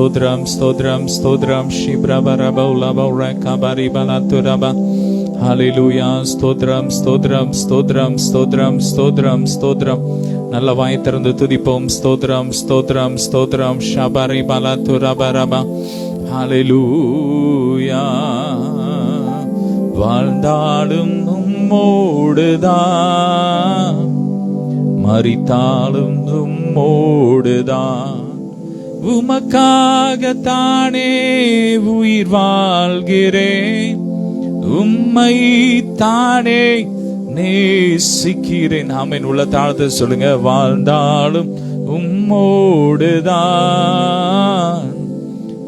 Stotram, stotram, stotram, shibraba raba ulaba rakabari balaturaba. Hallelujah. Stotram, stotram, stotram, stotram, stotram, stotram. நல்ல வாய் திறந்து துதிப்போம். ஸ்தோத்ரம், ஸ்தோத்ரம், ஸ்தோத்ரம். ஷபரி பலாத்துரபா ரபா. ஹalleluya. வாழ்ந்தாலும் உம்மோடுதான், மரித்தாலும் உம்மோடுதான். உமக்காகத்தானே உயிர் வாழ்கிறேன், உம்மை தானே நேசிக்கிறேன். ஆமென். உள்ள தாழ்த்து சொல்லுங்க. வாழ்ந்தாலும் உம்மோடுதான்,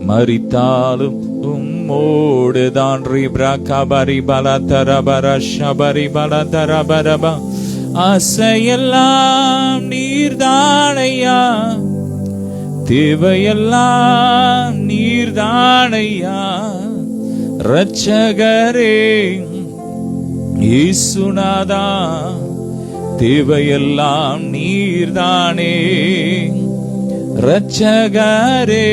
மரித்தாலும் உம்மோடுதான். ரிப்ராகபரி பலதரபர ஷபரி பலதரபரபா. ஆசையெல்லாம் நீர்தானையா, தேவையெல்லாம் நீர்தானையா. இரட்சகரே இயேசுநாதா, தேவையெல்லாம் நீர்தானே. இரட்சகரே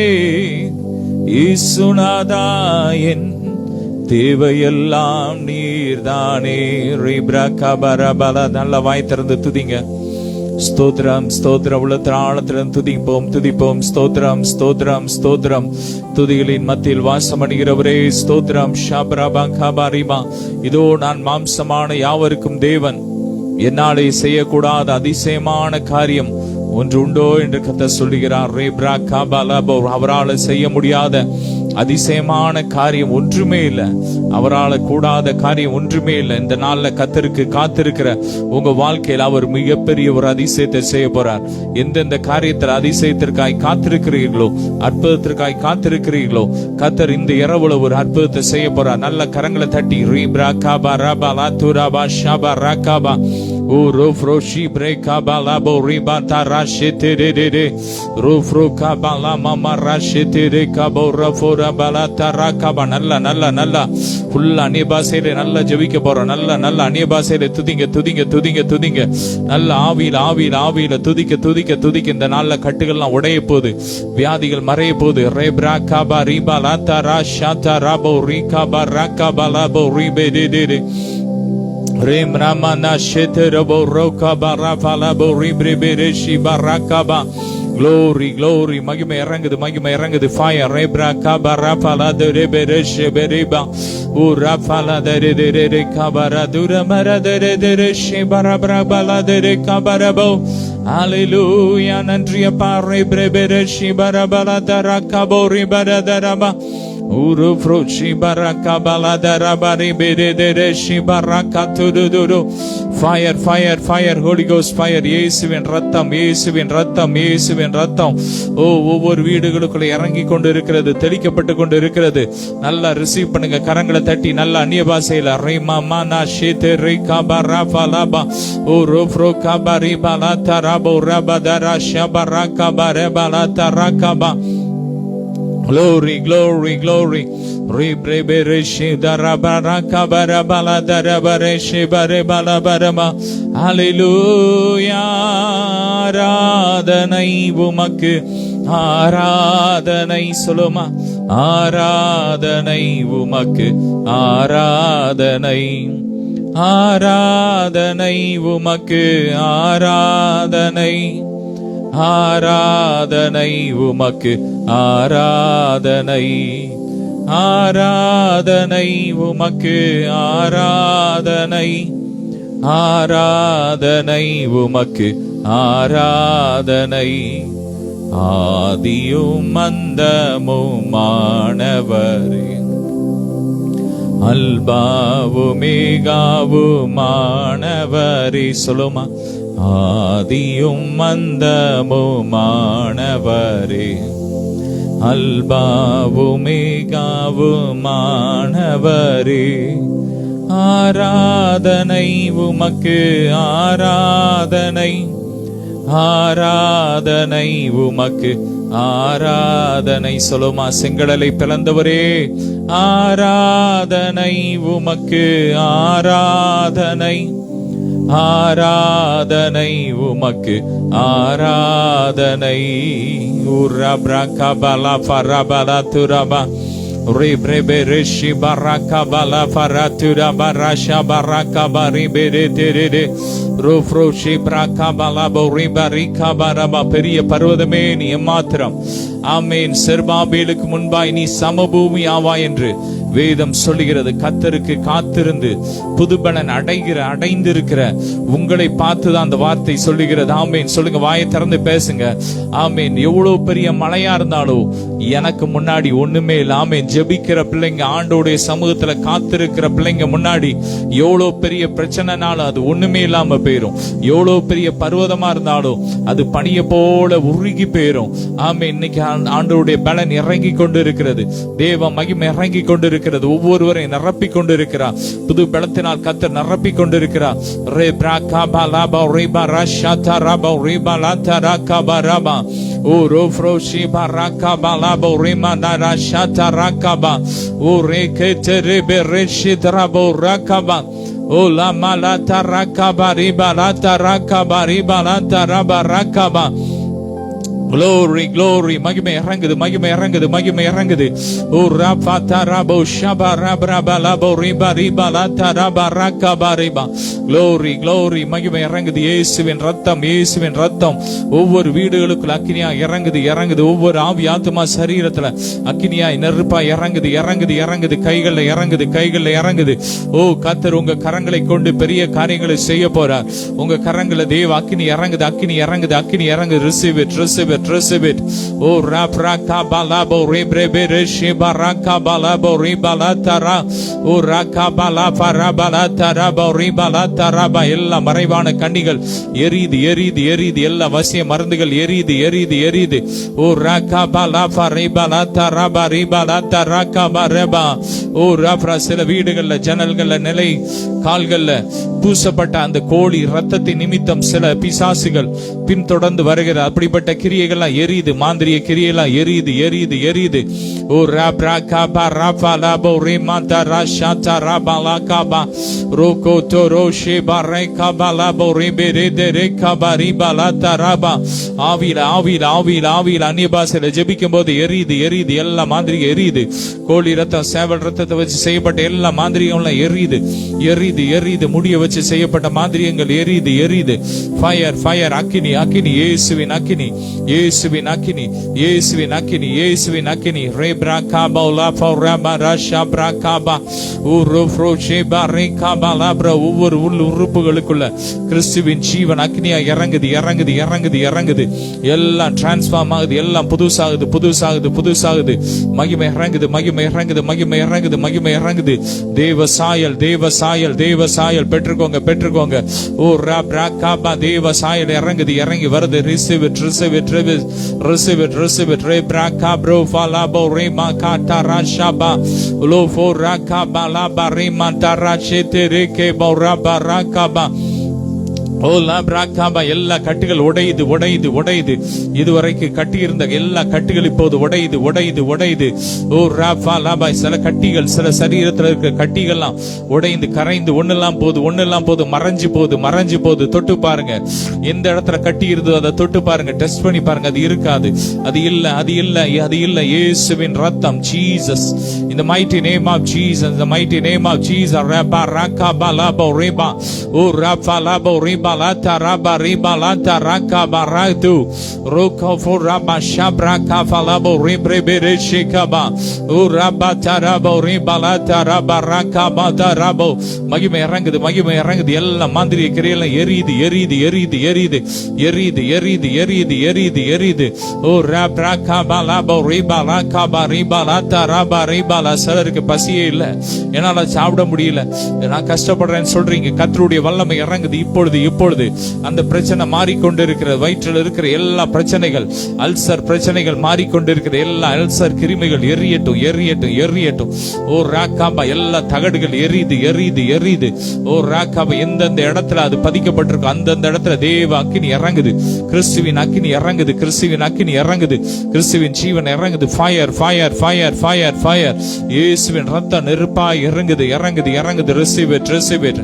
இயேசுநாதா, என் தேவையெல்லாம் நீர்தானே. ரிப்ராகபரபல. நல்ல வாய் திறந்து துதிங்க. ஸ்தோத்ரம், ஸ்தோத்ரம். உள்ள ஆழத்திலிருந்து துதிப்போம், துதிப்போம். ஸ்தோத்ரம், ஸ்தோத்ரம், ஸ்தோத்ரம். துதிகளின் மத்தியில் வாசமடைகிறவரே ஸ்தோத்ரம். ஷபரபா கபரிபா. இதோ நான் மாம்சமான யாவருக்கும் தேவன், என்னாலே செய்யக்கூடாத அதிசயமான காரியம் ஒன்று உண்டோ என்று கர்த்தர் சொல்லுகிறார். ரேப்ரா கபலபோ. அவரால் செய்ய முடியாத அதிசயமான காரியம் ஒன்றுமே இல்லை, அவரால் கூடாத காரியம் ஒன்றுமே இல்லை. இந்த நாள்ல கர்த்தருக்கு காத்திருக்கிற உங்க வாழ்க்கையில் அவர் மிகப்பெரிய ஒரு அதிசயத்தை செய்ய போறார். எந்தெந்த காரியத்தில் அதிசயத்திற்காய் காத்திருக்கிறீர்களோ, அற்புதத்திற்காய் காத்திருக்கிறீர்களோ, கர்த்தர் இந்த இரவுல ஒரு அற்புதத்தை செய்ய போறார். நல்ல கரங்களை தட்டி ரீப்ரா கபா ரபா லாத்துரபா ஷபா ரகபா. O rofro shibre kabala bo ribata rashete de de rofro kabala mama rashete de kabo rafora balata rakaba. நல்ல நல்ல நல்ல ஃபுல் அந்நிய பாஷையில நல்ல ஜெபிக்க போறோம். நல்ல நல்ல அந்நிய பாஷையில துதிங்க துதிங்க துதிங்க துதிங்க. நல்ல ஆவியில ஆவியில ஆவியில துதிக்க துதிக்க துதிக்க. இந்த நாள்ல கட்டுகள்லாம் உடைய போகுது, வியாதிகள் மறைய போகுது. ரேப்ரா Kaba ரிபா லாத்தா ராஷாத்தா ராபோ ரிகபா ரகபா லாபோ ரிபே de de Rim Ramana Sheterabo Roka Barafalabo Ribribereshi Barakaba. Glory, glory. மகிமை இறங்குது, மகிமை இறங்குது. Fire. Rebra Kabarafala de Rebereshe Beriba. Urafala de Re Kabara Duramara de Reshe Barabrabala de Kabarabo. Hallelujah. Nandriya Pare Brebereshi Barabala Darakabo Ribaradaraba. Uru frochi baraka baladara bari bere dere shi baraka tuduru. Fire, fire, fire. Holy Ghost fire. இயேசுவின் ரத்தம், இயேசுவின் ரத்தம், இயேசுவின் ரத்தம். ஓ, ஒவ்வொரு வீடுகளுக்குள்ள இறங்கி கொண்டு இருக்கிறது, தெளிக்கப்பட்டு கொண்டு இருக்கிறது. நல்லா ரிசீவ் பண்ணுங்க. கரங்களை தட்டி நல்ல அந்நிய பாஷையில ரைமா மானா ஷேதே ரே கபரா ஃபலபா. ஓ ரோஃப்ரோ கபரி Phalada ரபோ ரபதரா ஷபரா கபரே Phalada ரகபா. Glory, glory, glory. Ribrebereshi darabara kabara darabareshi bare balabarama. Hallelujah. ஆராதனை உமக்கு, ஆராதனை சொல்லுமா. ஆராதனை உமக்கு, ஆராதனை, ஆராதனை உமக்கு, ஆராதனை, ஆராதனை உமக்கு, ஆராதனை, ஆராதனை உமக்கு, ஆராதனை, ஆராதனை உமக்கு, ஆராதனை. ஆதியும் அந்தமுமானவரே, அல்பாவுமேகாவுமானவரே சொல்லுமா. ஆதியும் அந்தமுமானவரே, அல்பாவுமேகாவுமானவரே. ஆராதனை உமக்கு, ஆராதனை, ஆராதனை உமக்கு, ஆராதனை சொல்லுமா. செங்கடலை பிளந்தவரே, ஆராதனை உமக்கு, ஆராதனை, ஆராதனை உமக்கு ஆராதனை. உரப்ரகபலா ஃபரபலா துரபா ரிப்ரெபே ரிஷி பரகபலா ஃபரதுரபா ரஷா பரகபரி பெரேதெரே ரோஃப்ரோஷி பிரகபலா போரிபரி கபரபா. பெரிய பர்வதமே நீ எம்மாத்திரம். ஆமேன். செர்பாபேலுக்கு முன்பாய் நீ சமபூமி ஆவாய் என்று வேதம் சொல்லுகிறது. கர்த்தருக்கு காத்திருந்து புதுபலன் அடைந்திருக்கிற உங்களை பார்த்துதான் அந்த வார்த்தை சொல்லுகிறது. ஆமேன். சொல்லுங்க, வாயை திறந்து பேசுங்க. ஆமேன். எவ்வளவு பெரிய மழையா இருந்தாலும் எனக்கு முன்னாடி ஒண்ணுமே இல்லை. ஆமேன். ஜெபிக்கிற பிள்ளைங்க, ஆண்டோடைய சமூகத்துல காத்திருக்கிற பிள்ளைங்க முன்னாடி எவ்வளவு பெரிய பிரச்சனைனாலும் அது ஒண்ணுமே இல்லாம போயிரும். எவ்வளவு பெரிய பர்வதமா இருந்தாலும் அது பனிய போல உருகி போயிரும். ஆமேன். இன்னைக்கு ஆண்டோடைய பலன் இறங்கி கொண்டு இருக்கிறது. தேவ மகிமை இறங்கி கொண்டு இருக்கிறது. ஒவ்வொருவரையும் நிரப்பி கொண்டு இருக்கிறார். புது பலத்தினால் கர்த்தர் நிரப்பி கொண்டு இருக்கிறார். ரே பிரகபா லபா ரிபா ரஷா ரபா ரிபா லதா ரகபா ரபா ஓ ரோஃப்ரோஷி பரகபா லபா ரிமா ரஷா ரகபா ஓ ரேகெதெரே பெரெஷி ரபா ரகபா ஓ லமா லதா ரகபா ரிபா லதா ரகபா ரிபா லதா ரபா ரகபா. Glory, glory. மகிமை இறங்குது, மகிமை இறங்குது, மகிமை இறங்குது. ஓ ரபா ரபோ ஷபா ரபா லபோ ரிபா ரிபா லதா ரபா ரகபா ரிபா. Glory, glory. மகிமை இறங்குது. இயேசுவின் ரத்தம், இயேசுவின் ரத்தம் ஒவ்வொரு வீடுகளுக்குள்ள அக்கினியா இறங்குது, இறங்குது. ஒவ்வொரு ஆவி ஆத்துமா சரீரத்துல அக்கினியாய் நெருப்பா இறங்குது, இறங்குது, இறங்குது. கைகள்ல இறங்குது, கைகள்ல இறங்குது. ஓ கர்த்தர் உங்க கரங்களை கொண்டு பெரிய காரியங்களை செய்ய போறார். உங்க கரங்களை தேவ அக்கினி இறங்குது, அக்கினி இறங்குது, அக்கினி இறங்குது. Receive it, receive it. Receive it. Oh raprakabalabo rebrebereshi barakabalabo ribalatara. Oh rakabala farabalatara ribalatara. எல்லா மறைவான கண்ணிகள் எரியுது, எரியுது, எரியுது. எல்லா வசிய மருந்துகள் எரியுது, எரியுது, எரியுது. ஓ rakabala faribalatara ribalatara kabareba. ஓ ராப்ரா. சில வீடுகள்ல ஜன்னல்கள்ல நிலை கால்கள்ல பூசப்பட்ட அந்த கோழி ரத்தத்தின் நிமித்தம் சில பிசாசுகள் பின்தொடர்ந்து வருகிற அப்படிப்பட்ட கிரியைகள்லாம் எரியுது. மாந்திரிய கிரியெல்லாம் எரியுது, எரியுது, எரியுது. ஓ ராப்ரா காபா ராபா லாபோ ரிமாதா ராஷாதா ராபா லாகாபா ரோகோ தோரோ ஷேபா ரேகாபா லாபோ ரிபெரேதே ரேகாபா ரிபா லாதா ராபா. ஆவியில ஆவியில ஆவியில ஆவியில அந்நிய பாஷையில ஜெபிக்கும் போது எரியுது, எரியுது. எல்லா மாந்திரிகம் எரியுது. கோழி ரத்தம், சேவல் ரத்தத்தை வச்சு செய்யப்பட்ட எல்லா மாந்திரிகம்லாம் எரியுது, எரியுது, எரியுது. முடிய வச்சு செய்யப்பட்ட மாந்திரியங்கள் எரியுது, எரியுது. Fire, fire. அக்கினி, அக்கினி. இயேசுவின் அக்கினி, இயேசுவின் அக்கினி, இயேசுவின் அக்கினி, இயேசுவின் அக்கினி. ரேப்ரா காபா லாபா ரபா ரஷா பிரா காபா உருஃப்ரோ ஷேபா ரேகாபா லாப்ரா. ஒவ்வொரு உள் உறுப்புகளுக்குள்ள கிறிஸ்துவின் ஜீவன் அக்கினியா இறங்குது, இறங்குது, இறங்குது, இறங்குது. எல்லாம் டிரான்ஸ்ஃபார்ம் ஆகுது, எல்லாம் புதுசாகுது, புதுசாகுது, புதுசாகுது. மகிமை இறங்குது, மகிமை இறங்குது, மகிமை இறங்குது, மகிமை இறங்குது. தேவ சாயல், தேவ சாயல், தேவ சாயல் பெற்றுக்கோங்க, பெற்றுக்கோங்க. ஓ ராப்ரா காபா. தேவ சாயல் இறங்குது, இறங்கி வருது. Receive it, receive it, receive it, receive it. ரேப்ரா காப்ரோ ஃபாலாபோ ரேமா காட்டா ராஷாபா லோ ஃபோ ராகாபா லாபா ரேமா தாரா ஷேதே ரேகே போ ராபா ராகாபா. ஓ லாப்ராகாபா. எல்லா கட்டுகள் உடையுது, உடையுது, உடையுது. இதுவரைக்கும் கட்டி இருந்த எல்லா கட்டுகள் இப்போது உடையுது, உடையுது, உடையுது. ஓ ராபா லாபா. சில கட்டிகள், சில சரீரத்தில் இருக்கிற கட்டிகள்லாம் உடைந்து கரைந்து ஒன்னெல்லாம் போது, ஒன்னெல்லாம் போது, மறைஞ்சு போது, மறைஞ்சு போது. தொட்டு பாருங்க, எந்த இடத்துல கட்டி இருந்தோ அதை தொட்டு பாருங்க, டெஸ்ட் பண்ணி பாருங்க. அது இருக்காது, அது இல்ல, அது இல்ல, அது இல்ல. இயேசுவின் ரத்தம், Jesus. In the mighty name of Jesus, in the mighty name of Jesus. Rabba rakaba labo riba. O rabba labo riba lata rabba riba lata rakaba radu. Roko for rabba shabra kafa labo ribre bere shikaba. O rabba tarabo riba lata rabba rakaba darabo. மகிமை இறங்குது, மகிமை இறங்குது. எல்லா மாந்திரிய கிரியெல்லாம் எரியுது, எரியுது, எரியுது, எரியுது, எரியுது, எரியுது, எரியுது, எரியுது, எரியுது. ஓ rabra kaba labo riba lakaba riba lata rabba riba. சிலருக்கு பசியே இல்ல, என்னால சாப்பிட முடியல, நான் கஷ்டப்படுறேன்னு சொல்றீங்க. கர்த்தருடைய வல்லமை இறங்குது இப்பொழுது, இப்பொழுது. அந்த பிரச்சனை மாறிக்கொண்டிருக்கிற, வயிற்றில் இருக்கிற எல்லா பிரச்சனைகள், அல்சர் பிரச்சனைகள் மாறிக்கொண்டிருக்கிற எல்லா அல்சர் கிருமிகள் எரியட்டும், எரியட்டும், எரியட்டும். ஓ ராக்காபா. எல்லா தகடுகள் எரியுது, எரியுது, எரியுது. ஓ ராக்காபா. எந்தெந்த இடத்துல அது பதிக்கப்பட்டிருக்கும் அந்தந்த இடத்துல தேவ அக்கினி இறங்குது. கிறிஸ்துவின் அக்கினி இறங்குது, கிறிஸ்துவின் அக்கினி இறங்குது, கிறிஸ்துவின் ஜீவன் இறங்குது. Fire, fire, fire, fire, fire. இயேசுவின் ரத்தம் நெருப்பாய் இறங்குது, இறங்குது, இறங்குது. Receive it, receive it.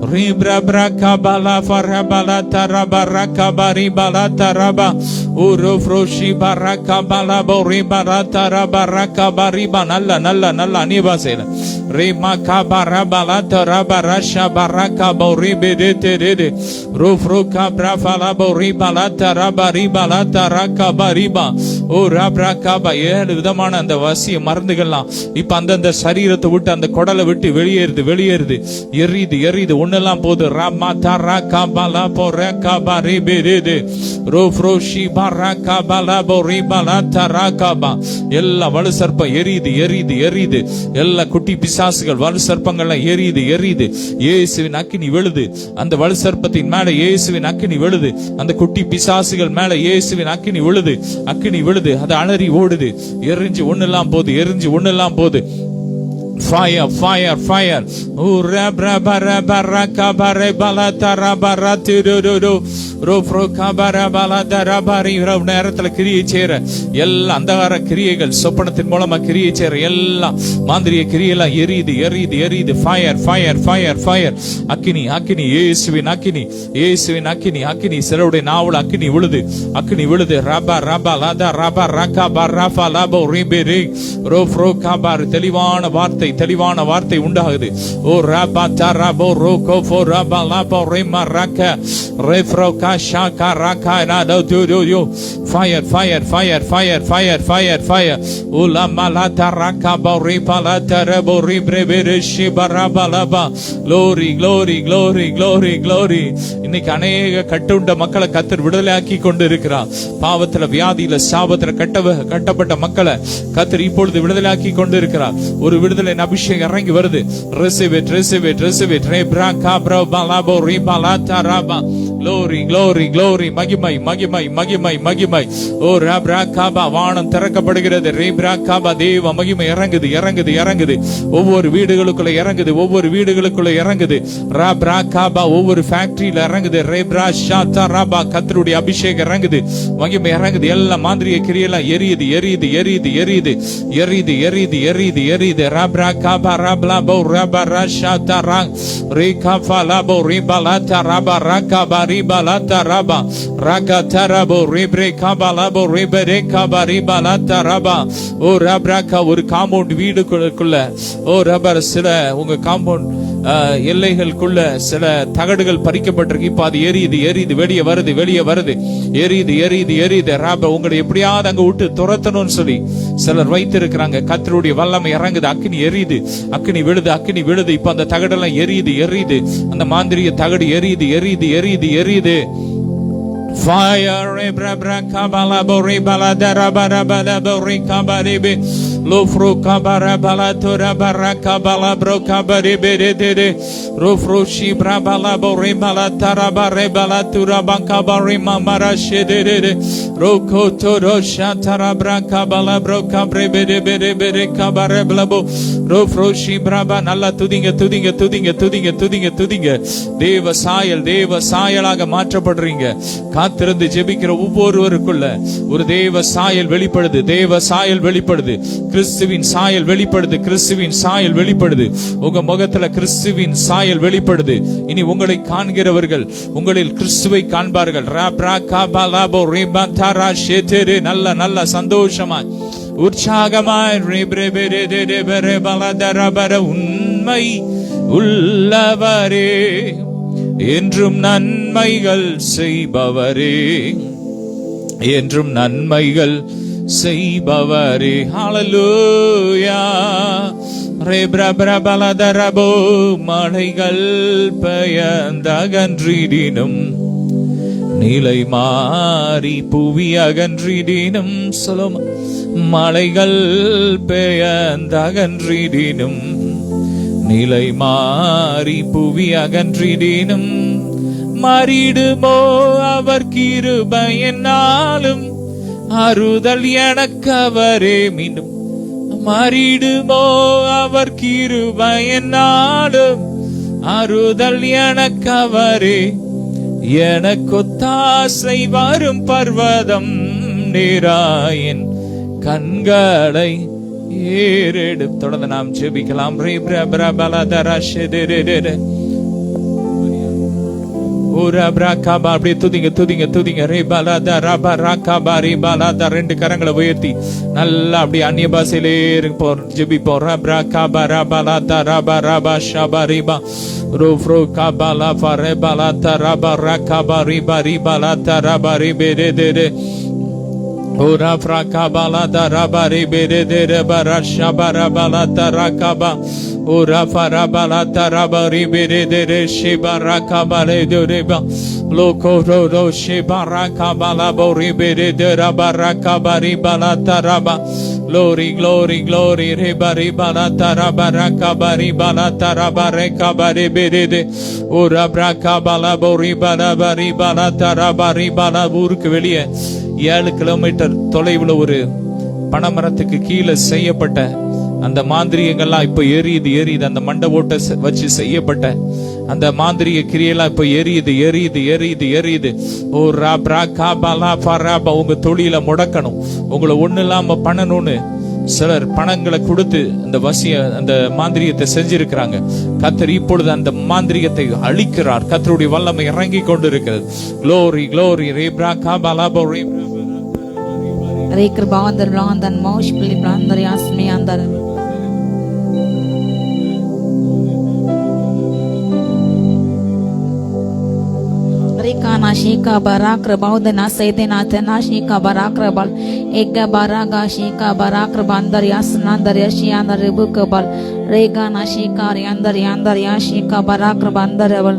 Ribra braka bala farabala taraba rakabari bala taraba urufroshi baraka bala bori bala taraba rakabari banalla nalla nalla anibasela rima kabara bala taraba rasha baraka bori bedete dede rufruka brafala bori bala taraba ribala taraka bariba urabrakaba. 7 விதமான அந்த வசிய மருந்துகள்லாம் இப்ப அந்த சரீரத்தை விட்டு அந்த குடலை விட்டு வெளியேறுது எரியுது ஒன்னெல்லாம் போது ராமா தரகா பலா போரகா பரி பெரிது ரோஃப்ரோஷி பரகா பலா போரி பலா தரகா பா. எல்லா வலு சர்ப்பம் எரியுது எல்லா குட்டி பிசாசுகள் வலு சர்ப்பங்கள்லாம் எரியுது இயேசுவின் அக்கினி விழுது. அந்த வலு சர்ப்பத்தின் மேல இயேசுவின் அக்கினி விழுது. அந்த குட்டி பிசாசுகள் மேல இயேசுவின் அக்கினி விழுது. அது அலறி ஓடுது. எரிஞ்சு ஒண்ணெல்லாம் போது. Fire. Ura brabara baraka bare balatara baratiru ரோஃப்ரோ காபாரா பாலாதாரா Pari. நேரத்தில் கிரியை சேர எல்லா அந்தகார கிரியைகள் சொப்பனத்தின் மூலமா கிரியை சேர எல்லா மாந்திரிய கிரியெல்லாம் எரியுது. ஃபயர் அக்கினி இயேசுவின் அக்கினி சிலருடைய நாவல அக்கினி விழுது. ரபா லாதா ரபா ரகபா ரஃபா லாபோ ரிபெரி ரோஃப்ரோ காபார். தெளிவான வார்த்தை உண்டாகுது. ஓ ரபா தரபோ ரோகோ ஃபோ ரபா லாபோ ரிமா ரக ரெஃப்ரோ shaka raka na do fire ula malata raka bori palata bori brevere shibarabalaba. glory. இன்னைக்கு அநேக கட்டுண்ட மக்களை கர்த்தர் விடுதலையாக்கி கொண்டு இருக்கிறார். பாவத்துல வியாதியில சாபத்துல கட்டப்பட்ட மக்களை கர்த்தர் இப்பொழுது விடுதலையாக்கி கொண்டு இருக்கிறார். ஒரு விடுதலை அபிஷேகம் இறங்கி வருது. receive it rebra kabra balabo ribalata raba. glory மகிமை. ஓ ரப்ரா காபா. வானம் திறக்கப்படுகிறது. ரேப்ரா காபா. தேவ மகிமை இறங்குது. ஒவ்வொரு வீடுகளுக்குள்ள இறங்குது. ரப்ரா காபா. ஒவ்வொரு ஃபேக்டரியில இறங்குது. ரேப்ரா ஷாத்தா ரபா. கர்த்தருடைய அபிஷேகம் இறங்குது. மகிமை இறங்குது. எல்லா மாந்திரிய கிரியெல்லாம் எரியுது. ரப்ரா காபா ரப்லா போ ரபா ஷாத்தா ரா ரே காஃபா லபோ ரிபலா ரபா ரகபா ரிபலா ரபா ரக தரபோ ரிப்ரே கபலபோ ரிபரே கபரிபலா ரபா. ஓ ரப்ரகா. ஒரு காம்பவுண்ட் வீடுக்குள்ள ஓ ரபர் சில உங்க காம்பவுண்ட் எல்லைகளுக்குள்ள சில தகடுகள் பறிக்கப்பட்டிருக்கு. இப்ப அது எரியுது வெளியே வருது. எரியுது. ராப உங்களை எப்படியாவது அங்க விட்டு துரத்தணும்னு சொல்லி சிலர் வைத்திருக்கிறாங்க. கர்த்தருடைய வல்லமை இறங்குது. அக்கினி எரியுது. அக்கினி விழுது. இப்ப அந்த தகடெல்லாம் எரியுது. அந்த மாந்திரிய தகடு எரியுது. Fire rebra kabala bori bala darabara bala bori kabaribe lofro kabara bala tora baraka bala bro kabaribe de rofro shibra bala bori bala tarabare bala tura banka bari mamara shede roko toro shatara branka bala bro kabribe de kabare blabo rofro shibra ba. நல்லா துதிங்க. தேவ சாயலாக மாற்றப்படுறீங்க. காத்திருந்து ஜெபிக்கிற ஒவ்வொருவருக்குள்ள ஒரு தேவ சாயல் வெளிப்படுது. கிறிஸ்துவின் சாயல் வெளிப்படுது. உங்க முகத்துல கிறிஸ்துவின் சாயல் வெளிப்படுது. இனி உங்களை காண்கிறவர்கள் உங்களில் கிறிஸ்துவை காண்பார்கள். நல்ல சந்தோஷமா உற்சாகமாய் உண்மை உள்ளவரே என்றும் நன்மைகள் செய்பவரே. ஹalleluya. ரேப்ரபலதரபோ. மலைகள் பெயர்ந்தகன்றிடினும் நிலை மாறி புவி அகன்றிடினும் சொல்லும். மலைகள் பெயர்ந்தகன்றிடினும் நிலை மாறி புவி அகன்றிடினும் மாறிடுமோ அவர் கிருபை என்னாலும் அறுதல் எனக்கவரே. மீண்டும் மாறிடுமோ அவர் கிருபை என்னாலும் அறுதல் எனக்கவரே. எனக்கொத்தாசை வரும் பர்வதம் நேராயன் கண்களை ஏறெடு. தொடர்ந்து நாம் ஜெபிக்கலாம். அப்படியே துதிங்க துதிங்க துதிங்க. ரேபாலாதா ரபா ராகாபா ரேபாலாதா. 2 கரங்களை உயர்த்தி நல்லா அப்படியே அந்நிய பாஷையிலே இருப்போம், ஜெபிப்போம். ரபா காபா ரபாலாதா ரபா ரபா ஷபா ரிபா ரோஃப்ரோ காபாலா ஃபரேபாலாதா ரபா ராகாபா ரிபா ரிபாலாதா ரபா ரிபே ரே தே ரே. Ora fracabala da rabari bere de rebara shabara bala tarakaba. Ora farabala tarabari bere de re shibara kabale de reba. Loko ro shibara kabala bori bere de rabara kabari bala taraba. Glory, glory, glory, rebari bala tarabara kabari bala tarabare kabari bere de. Ora brakabala bori bala bari bala tarabari bala. ஊருக்கு வெளியே 7 kilometre தொலைவில் ஒரு பனைமரத்துக்கு கீழே செய்யப்பட்ட அந்த மாந்திரியங்கள்லாம் இப்ப எரியுது. அந்த மண்டை ஓட்டை வச்சு செய்யப்பட்ட அந்த மாந்திரிய கிரியெல்லாம் இப்ப எரியுது. ஓ ராபா காபாலா ஃபராபா. உங்க தொழில முடக்கணும், உங்களை ஒண்ணு இல்லாம பண்ணணும்னு சிலர் பணங்களை கொடுத்து அந்த மாந்திரியத்தை செஞ்சிருக்கிறாங்க. கர்த்தர் இப்பொழுது அந்த மாந்திரியத்தை அழிக்கிறார். கர்த்தருடைய வல்லமை இறங்கி கொண்டு இருக்கிறது. Glory, glory, ரேப்ரா காபாலா போ Reker bander blandan mosh pli blander yasmi andar. Reka nashika barakra baudana saydena tanashika barakra bal. Ega baraga shika barakra bandar yasnandar yashi andar bukabal. Rega nashika yandar yashika barakra bandar bal.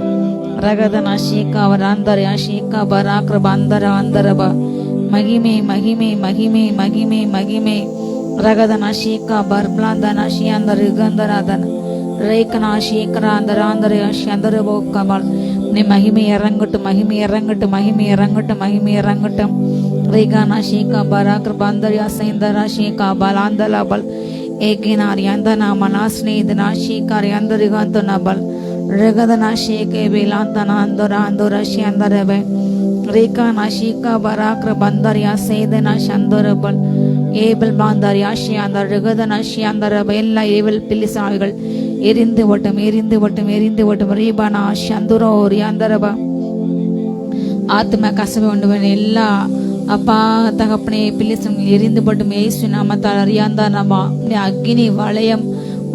Ragada nashika barandar yashika barakra bandar andaraba. மகிமே மகிமே மகிமே மகிமே மகிமே. ரகதன ஷீகா பர்ப்லாந்தன ஷியந்தர் யுகந்தரதன ரேகனா ஷீகராந்தராந்தர ஷந்தர போக்கமல். நீ மகிமை இறங்கட்டும், மகிமை இறங்கட்டும், மகிமை இறங்கட்டும், மகிமை இறங்கட்டும். ரேகானா ஷீகா பராக்ர பந்தரியா சேந்தரா ஷீகா பலாந்தலபல். ஏகினார் யந்தனா மனாஸ்னே இதனா ஷீகார் யந்தர் யுகந்தனபல். ரகதன ஷீகே வேலாந்தன அந்தர அந்தர ஷியந்தரபே. Reka nashika barakra bandarya sedana shandorabal. Ebel bandarya shiandar ragada nashiandaraba. Ella evil pilisavigal erinde vatam rebana shandura oriyandaraba. Atma kasabe unduvan ella அப்பா தகப்பனே பிலிசம் எரிந்து பட்டும் இயேசு நாமத்தால் அறியாந்தா நாமா அக்னி வளையம்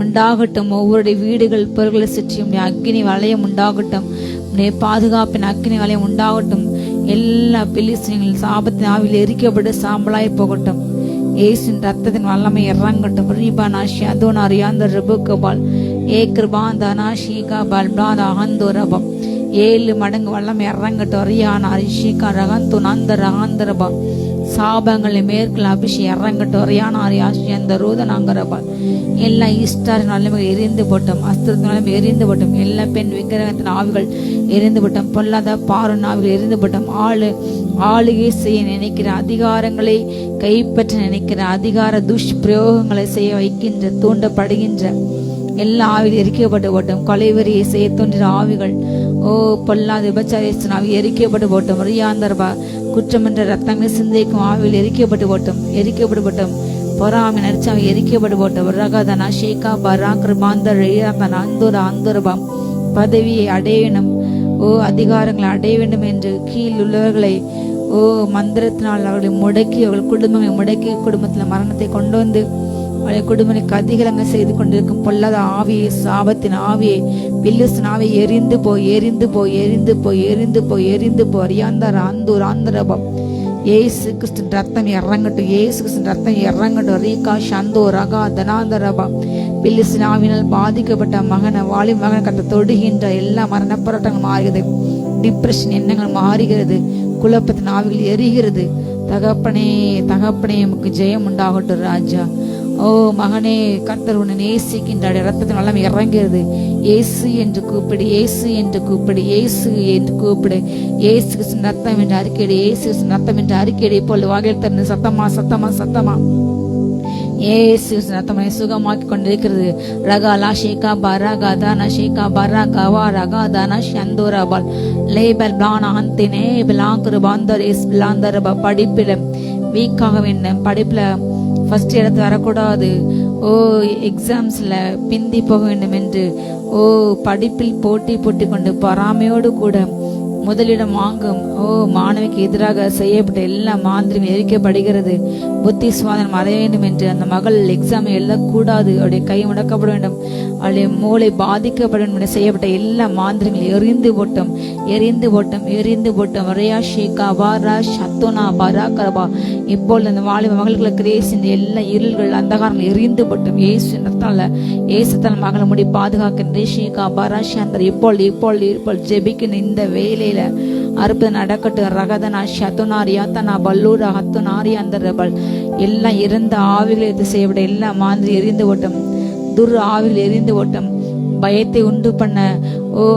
உண்டாகட்டும். ஒவ்வொருடைய வீடுகள் பொருள்களை சுற்றியும் அக்னி வளையம் உண்டாகட்டும். பாதுகாப்பின் அக்னி வளையம் உண்டாகட்டும். எல்லா பிலிஸ்தீன்கள் சாபத்தின் ஆவியில் எரிக்கப்பட்டு சாம்பலாய் போகட்டும். இயேசுவின் ரத்தத்தின் வல்லமை இறங்கட்டும். ரீபானா ஷதோனா ரியாந்த ரிபுகபால் ஏக்ருபாந்தனா ஷீகாபால் பிளாதா ஹந்தோரபம். 7 மடங்கு வல்லமை இறங்கட்டும். ரியானா ரிஷிகா ரகந்து நந்த ரகாந்தரபா. சாபங்களை மேற்கொள்ள அபிஷேகம் இறங்கட்டும். ரியானா ரியாஷி அந்த ரோதனாங்கரபால். எல்லா ஈஸ்டரின் வல்லமைகள் எரிந்து போட்டோம். அஸ்திரத்தின் வல்லமை எரிந்து போட்டோம். எல்லா பெண் விக்கிரகத்தின் ஆவிகள் எரிந்து போட்டோம். பொல்லாத பாருன் ஆவிகள் எரிந்து போட்டோம். ஆளுகை செய்ய நினைக்கிற அதிகாரங்களை கைப்பற்ற நினைக்கிற அதிகார துஷ்பிரயோகங்களை செய்ய வைக்கின்ற தூண்டப்படுகின்ற எல்லா ஆவிகள் எரிக்கப்பட்டு போட்டோம். கொலைவரியை செய்ய தோன்ற ஆவிகள் பொல்லாத விபச்சாரத்தின் ஆவி எரிக்கப்பட்டு போட்டோம். ரியாந்தர்பா குற்றமன்ற ரத்தங்களை சிந்திக்கும் ஆவியில் எரிக்கப்பட்டு போட்டோம். பொறாமை நடிச்சாவை எரிக்கப்பட்டு போட்டோம். ரகதனா ஷேகா பராக்ர பாந்தர் ரியாந்தன அந்தோர அந்தோரபம். பதவியை அடைய வேண்டும், அதிகாரங்களை அடைய வேண்டும் என்று கீழ் உள்ளவர்களை மந்திரத்தினால் அவர்களை முடக்கி அவர்கள் குடும்பங்களை முடக்கி குடும்பத்தில் மரணத்தை கொண்டு வந்து அவருடைய குடும்பங்களுக்கு அதிகாரங்கள் செய்து கொண்டிருக்கும் பொல்லாத ஆவியை சாபத்தின் ஆவியை பில்லிஸ்தின் ஆவியை எரிந்து போய் அறியாந்தார் ஆந்தூர் ஆந்தரபம். ஏசு கிறிஸ்துவின் ரத்தம் இறங்கட்டும். ரீகா ஷந்தோ ரகா தனாந்தரபா. பில்லிஸ்தின் ஆவியினால் பாதிக்கப்பட்ட வாலி மகனை கட்ட தொடுகின்ற எல்லா மரண போராட்டங்கள் மாறுகிறது. டிப்ரெஷன் எண்ணங்கள் மாறுகிறது. குழப்பத்தின் ஆவிகள் எரிகிறது. தகப்பனே உமக்கு ஜெயம் உண்டாகட்டும் ராஜா. மகனே, கர்த்தர் உன்னை நேசிக்கின்றார். ரத்தத்தின் வல்லமை இறங்குகிறது. இயேசு என்று கூப்பிடு, இயேசு என்று கூப்பிடு, இயேசு என்று கூப்பிடு. இயேசு கிறிஸ்துவின் ரத்தம் என்று அறிக்கையிடு, இயேசு கிறிஸ்துவின் ரத்தம் என்று அறிக்கையிடு. இப்பொழுது வாயில் திறந்து சத்தமா இயேசு ரத்தமனை சுகமாக்கி கொண்டிருக்கிறது. ரகாலா ஷேகா பராகா தானா ஷேகா பராகாவா ரகா தானா ஷந்தோராபால் லேபல் பிளானா அந்தினே பிளாங்குரு பாந்தர் எஸ் பிளாந்தரபா. படிப்பில் வீக்காக வேண்டும், படிப்பில் ஃபர்ஸ்ட் இடத்து வரக்கூடாது, எக்ஸாம்ஸ்ல பிந்தி போக வேண்டும் என்று படிப்பில் போட்டி கொண்டு பொறாமையோடு கூட முதலிடம் வாங்கும் மாணவிக்கு எதிராக செய்யப்பட்ட எல்லா மாந்திரிகளும் எரிக்கப்படுகிறது. புத்தி சுவாதனம் அடைய வேண்டும் என்று அந்த மகள் எக்ஸாம் எழுதக்கூடாது, அவருடைய கை முடக்கப்பட வேண்டும், அவருடைய மூளை பாதிக்கப்பட வேண்டும் என்று செய்யப்பட்ட எல்லா மாந்திரிகளும் எரிந்து போட்டோம், எரிந்து போட்டோம், எரிந்து போட்டோம். வரையா ஷேகா பாரா சத்துனா பாரா கரபா. இப்பொழுது அந்த வாலிப மகளுக்கு கிரேஸ் இந்த எல்லா இருள்கள் அந்தகாரங்கள் எரிந்து போட்டோம். ஏசுத்தால் மகளை முடி பாதுகாக்கின்ற ஷேகா பாரா சாந்தர் இப்பொழுது ஜெபிக்கின்ற இந்த வேலையில அற்புதம் நடக்கட்டும். ரகதனா சத்துனார் யாத்தனா பல்லூரா ஹத்துனாரி அந்த ரபல் எல்லாம் இறந்த ஆவிகளை எடுத்து செய்யப்பட எல்லா மாதிரி எரிந்து ஓட்டம், துர் ஆவிகள் எரிந்து ஓட்டம், பயத்தை உண்டு பண்ண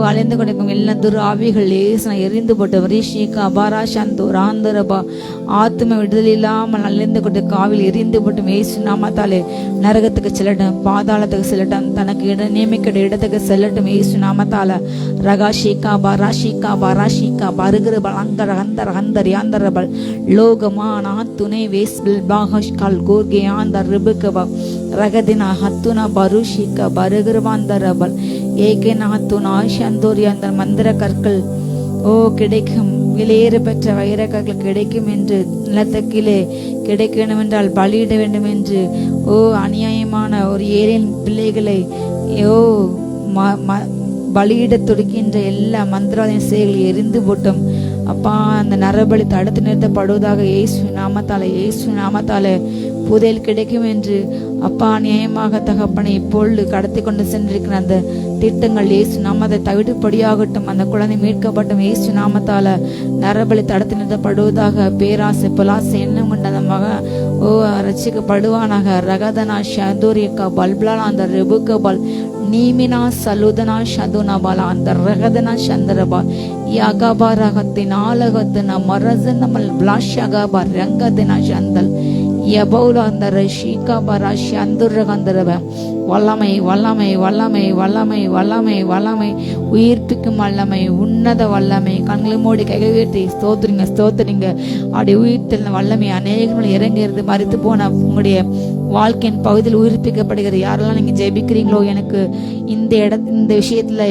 அலைந்து கொண்டிருக்கும் எல்லா துர் ஆவிகள் எரிந்து போட்டு ரிஷிகா பாரா சந்து ராந்தரபா ஆத்ம விடுதலை இல்லாமல் அலைந்து கொண்டு காவில் எரிந்து போட்டும். ஏசு நாமத்தாலே நரகத்துக்கு செல்லட்டும், பாதாளத்துக்கு செல்லட்டும், தனக்கு நியமிக்கிற இடத்துக்கு செல்லட்டும். ஏசு நாமத்தால ரகா ஷீகா பாரா ஷீகா பாரா ஷீகா பருகிறபல் அங்கர ஹந்தர் ஹந்தர் யாந்தரபல் லோகமா நான் துணை வேஸ்பில் பாகஷ் கால் கோர்கே ஆந்தர் ரிபுகபா ரகதினா ஹத்துனா பருஷிகா பருகிறவாந்தரபல் ஏகேனா ஹத்துனா ஆஷந்தோரி அந்த மந்திர கற்கள் கிடைக்கும், விலையேற பெற்ற வைர கற்கள் கிடைக்கும் என்று நிலத்தக்கிலே கிடைக்கணும் என்றால் பலியிட வேண்டும் என்று அநியாயமான ஒரு ஏழையின் பிள்ளைகளை பலியிட துடிக்கின்ற எல்லா மந்திராலய செயல்களை எரிந்து போட்டோம். அப்பா அந்த நரபலி தடுத்து நிறுத்தப்படுவதாக இயேசு நாமத்தாலே புதையல் கிடைக்கும் என்று அப்பா நியாயமாக தகப்பனை இப்பொழுது கடத்தி கொண்டு சென்றிருக்கிற அந்த திட்டங்கள் இயேசு நாமத்தை தவிடுபடியாகட்டும். அந்த குழந்தை மீட்கப்பட்டும். இயேசு நாமத்தால நரபலி தடுத்து நிறுத்தப்படுவதாக. பேராசை பொலாசை எண்ணம் கொண்ட அந்த மக ரசிக்கப்படுவானாக. ரகதனா ஷந்தூரியக்கா பல்பலால் அந்த ரெபுக்கபால் நீமினா சலுதனா ஷதுனபாலா அந்த ரகதனா சந்திரபா யகபா ரகத்தின் ஆலகத்தின மரசனமல் பிளாஷகபா ரங்கதினா சந்தல் யபௌல அந்த ரஷிகா பராஷி அந்துரகந்தரவ வல்லமை வல்லமை வல்லமை வல்லமை வல்லமை வல்லமை உயிர்ப்பிக்கும் வல்லமை உன்னத வல்லமை. கண்களை மூடி கைகள் உயர்த்தி ஸ்தோத்திரிங்க. அப்படி உயிர்த்த வல்லமை அநேகங்கள் இறங்கிறது. மறித்து போன உங்களுடைய வாழ்க்கையின் பகுதியில் உயிர்ப்பிக்கப்படுகிறது. யாரெல்லாம் நீங்க ஜெபிக்கிறீங்களோ, எனக்கு இந்த விஷயத்துல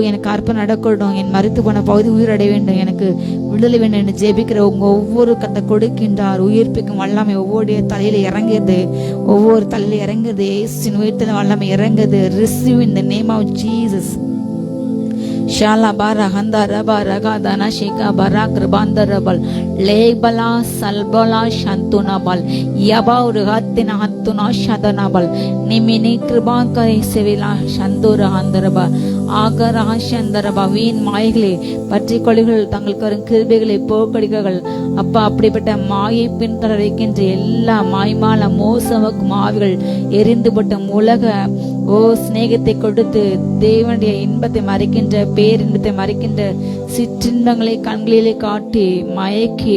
எனக்கு அற்புதம் நடக்கட்டும், என் மறித்து போன பகுதி உயிரடைய வேண்டும், எனக்கு விடுதலை வேண்டும் என்று ஜெபிக்கிற உங்க ஒவ்வொரு கத்தை கொடுக்கின்றார். உயிர்ப்பிக்கும் வல்லமை ஒவ்வொரு தலையில இறங்குது, ஒவ்வொரு தலையில இறங்குது. இயேசுவின் உயிர்த்த வல்லமை இறங்குது. Receive in the name of Jesus. ஷாலா பாரா ஹந்தா ரபா ரகா தனா ஷேகா பரா கிருபாந்தரபல் லேபலா சல்பலா சந்துனபல் யபா ருஹத்தின ஹத்துனா ஷதனபல் நிமினி கிருபாங்கரை செவிலா சந்தூர ஹந்தரபா ஆகரா சந்தரபா வீண் மாய்களை பற்றி கொள்கைகள் தங்களுக்கு வரும் கிருபைகளை போக்கடிகள். அப்பா அப்படிப்பட்ட மாயை பின்தொடர்கின்ற எல்லா மாய்மால மோசமக்கும் ஆவிகள் எரிந்து போட்டும். உலக சிநேகத்தை கொடுத்து தேவனுடைய இன்பத்தை மறைக்கின்ற பேரின்பத்தை மறைக்கின்ற சிற்றின்பங்களை கண்களிலே காட்டி மயக்கி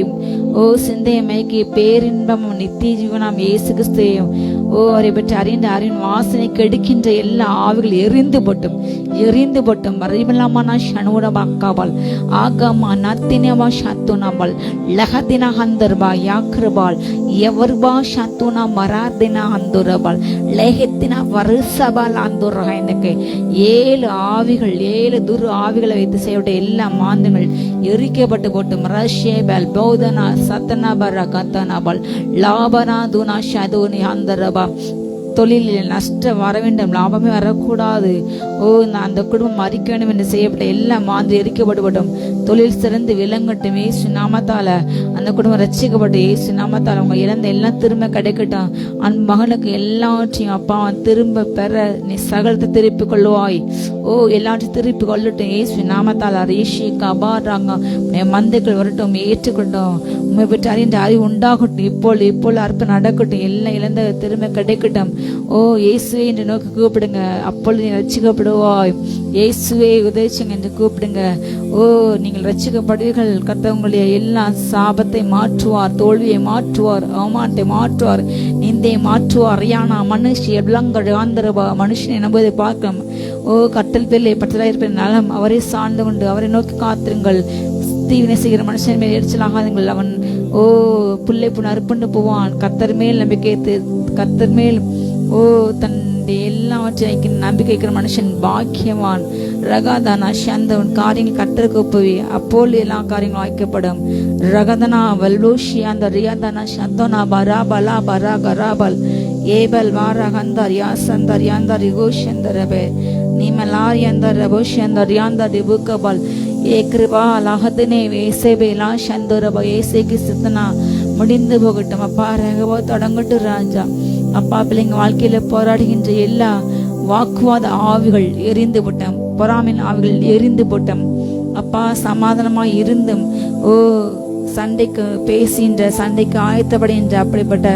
சிந்தையை மயக்கி பேரின்பம் நித்திய ஜீவனாம் இயேசு கிறிஸ்துவையும் அவரை பற்றி அறிந்த அறிவின் வாசனை கெடுக்கின்ற எல்லா ஆவிகள் எரிந்து போட்டும் மறைவில்லாமனா ஷனூரபாக்காபால் ஆகமா நத்தினவா சத்துனாபால் லகதினா ஹந்தர்பா யாக்ரபால் எவர்பா சத்துனா மராதினா ஹந்துரபால் லேஹத்தினா வருசபால் அந்துரா. எனக்கு 7 ஆவிகள் 7 துர் ஆவிகளை வைத்து செய்யப்பட்ட எல்லா மாந்தங்கள் எரிக்கப்பட்டு போட்டும். ரஷேபல் பௌதனா சத்தனபரா கத்தனபால் லாபனா துனா ஷதுனி ஹந்தரபா. தொழிலில் நஷ்டம் வர வேண்டும், லாபமே வரக்கூடாது. அந்த குடும்பம் மறிக்க வேண்டும் என்று செய்யப்பட்ட எல்லா மாதிரி எரிக்கப்பட்டுவிட்டோம். தொழில் சிறந்து விளங்கட்டும். ஏசு நாமத்தால அந்த குடும்பம் ரட்சிக்கப்பட்டு ஏசு நாமத்தால அவங்க இழந்த எல்லாம் திரும்ப கிடைக்கட்டும். அந்த மகனுக்கு எல்லாவற்றையும் அப்பா திரும்ப பெற நீ சகலத்தை திருப்பி கொள்ளுவாய். எல்லாத்தையும் திருப்பி கொள்ளட்டும். ஏசு நாமத்தால ரேஷி கபாராங்க மந்தைகள் வரட்டும், ஏற்றுக்கட்டும். உண்மை பெற்று அறிந்த அறிவு உண்டாகட்டும். இப்பொழுது அற்புதம் நடக்கட்டும். எல்லாம் இழந்த திரும்ப கிடைக்கட்டும். இயேசுவே என்று நோக்கி கூப்பிடுங்க, அப்பொழுது நீ ரட்சிக்கப்படுவாய். இயேசுவே உதவிச்சுங்க என்று கூப்பிடுங்க. நீங்கள் ரட்சிக்கப்படுவீர்கள். கர்த்தர் உங்களுடைய எல்லா சாபத்தை மாற்றுவார், தோல்வியை மாற்றுவார், அவமானத்தை மாற்றுவார், நிந்தையை மாற்றுவார். யானா மனுஷி எவ்வளங்கள் ஆந்தரபா மனுஷனை நம்புவதை பார்க்கலாம். கட்டல் பிள்ளை பற்றதா இருப்ப நலம் அவரை சார்ந்து கொண்டு அவரை நோக்கி காத்திருங்கள். தீவினை செய்கிற மனுஷன் மேல் எரிச்சலாகாதுங்கள். அவன் பிள்ளை புண்ணு அறுப்புண்டு போவான். கர்த்தர் மேல் நம்பிக்கை கர்த்தர் மேல் ஓ தன்னுடைய எல்லாவற்றையும் நம்பிக்கை வைக்கிற மனுஷன் பாக்கியவான். ரகதனா சந்தவன் காரியங்கள் கர்த்தருக்கு ஒப்புவி, அப்போது எல்லா காரியங்களும் வாய்க்கப்படும். ரகதனா வல்லோஷி அந்த ரியாதனா சந்தோனா பரா பலா பரா கராபல் ஏபல் வாரா கந்தர் யாசந்தர் யாந்தர் ரிகோஷந்தரபே நீமலார் யந்தர் ரபோஷந்தர் யாந்தர் ரிபுகபல் ஏ கிருபா லஹதனே வேசேபேலா சந்தரப ஏசேக்கு சித்தனா முடிந்து போகட்டும். அப்பா ரகவோ தொடங்கட்டும் ராஜா. அப்பா பிள்ளைங்க வாழ்க்கையில போராடுகின்ற எல்லா வாக்குவாத ஆவிகள் எரிந்து போட்டோம், பொறாமின் ஆவிகள் எரிந்து போட்டோம். அப்பா சமாதானமாய் இருந்தும் ஓ சண்டைக்கு பேசின்ற சண்டைக்கு ஆயத்தப்படுகின்ற அப்படிப்பட்ட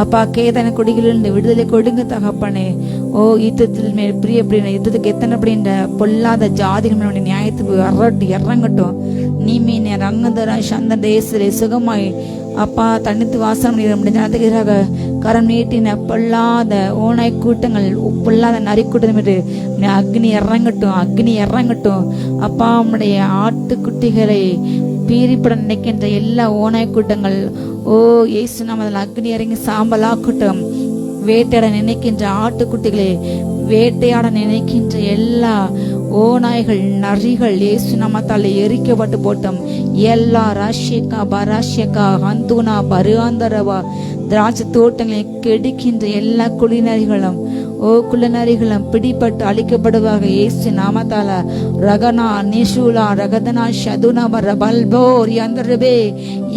அப்பா கேதன கொடிகளிலிருந்து விடுதலை கொடுங்க தகப்பனே. ஓ யுத்தத்தில் மேல் பிரியப்படுகிற யுத்தத்துக்கு எத்தனை அப்படின்ற பொல்லாத ஜாதிகள் நியாயத்துக்கு இறங்கட்டும். நீ மீன் ரங்கந்தரா சந்த தேசரே சுகமாய் அப்பா தனித்து வாசம் முடிஞ்சாக கரம் நீட்டின பொல்லாத ஓனாய் கூட்டங்கள் பொல்லாத நரி கூட்டம் என்று அக்னி இறங்கட்டும், அக்னி இறங்கட்டும். அப்பா உம்முடைய ஆட்டுக்குட்டிகளை பீரிப்பட நினைக்கின்ற எல்லா ஓனாய் கூட்டங்கள் ஓ இயேசு நாமத்தில் அக்னி இறங்கி சாம்பலாக்கட்டும். வேட்டையாட நினைக்கின்ற ஆட்டுக்குட்டிகளை வேட்டையாட நினைக்கின்ற எல்லா ஓநாய்கள் நரிகள் இயேசு நாமத்தால் எரிக்கப்பட்டு போட்டோம். எல்லா ராஷியக்கா பராஷியக்கா ஹந்துனா பருகாந்தரவா திராட்சை தோட்டங்களை கெடுக்கின்ற எல்லா குளிநரிகளும் ஓ குள்ளநரிகளும் பிடிபட்டு அழிக்கப்படுவாக இயேசு நாமத்தால. ரகனா நிஷூலா ரகதனா ஷதுனா பல்போர் யந்தரபே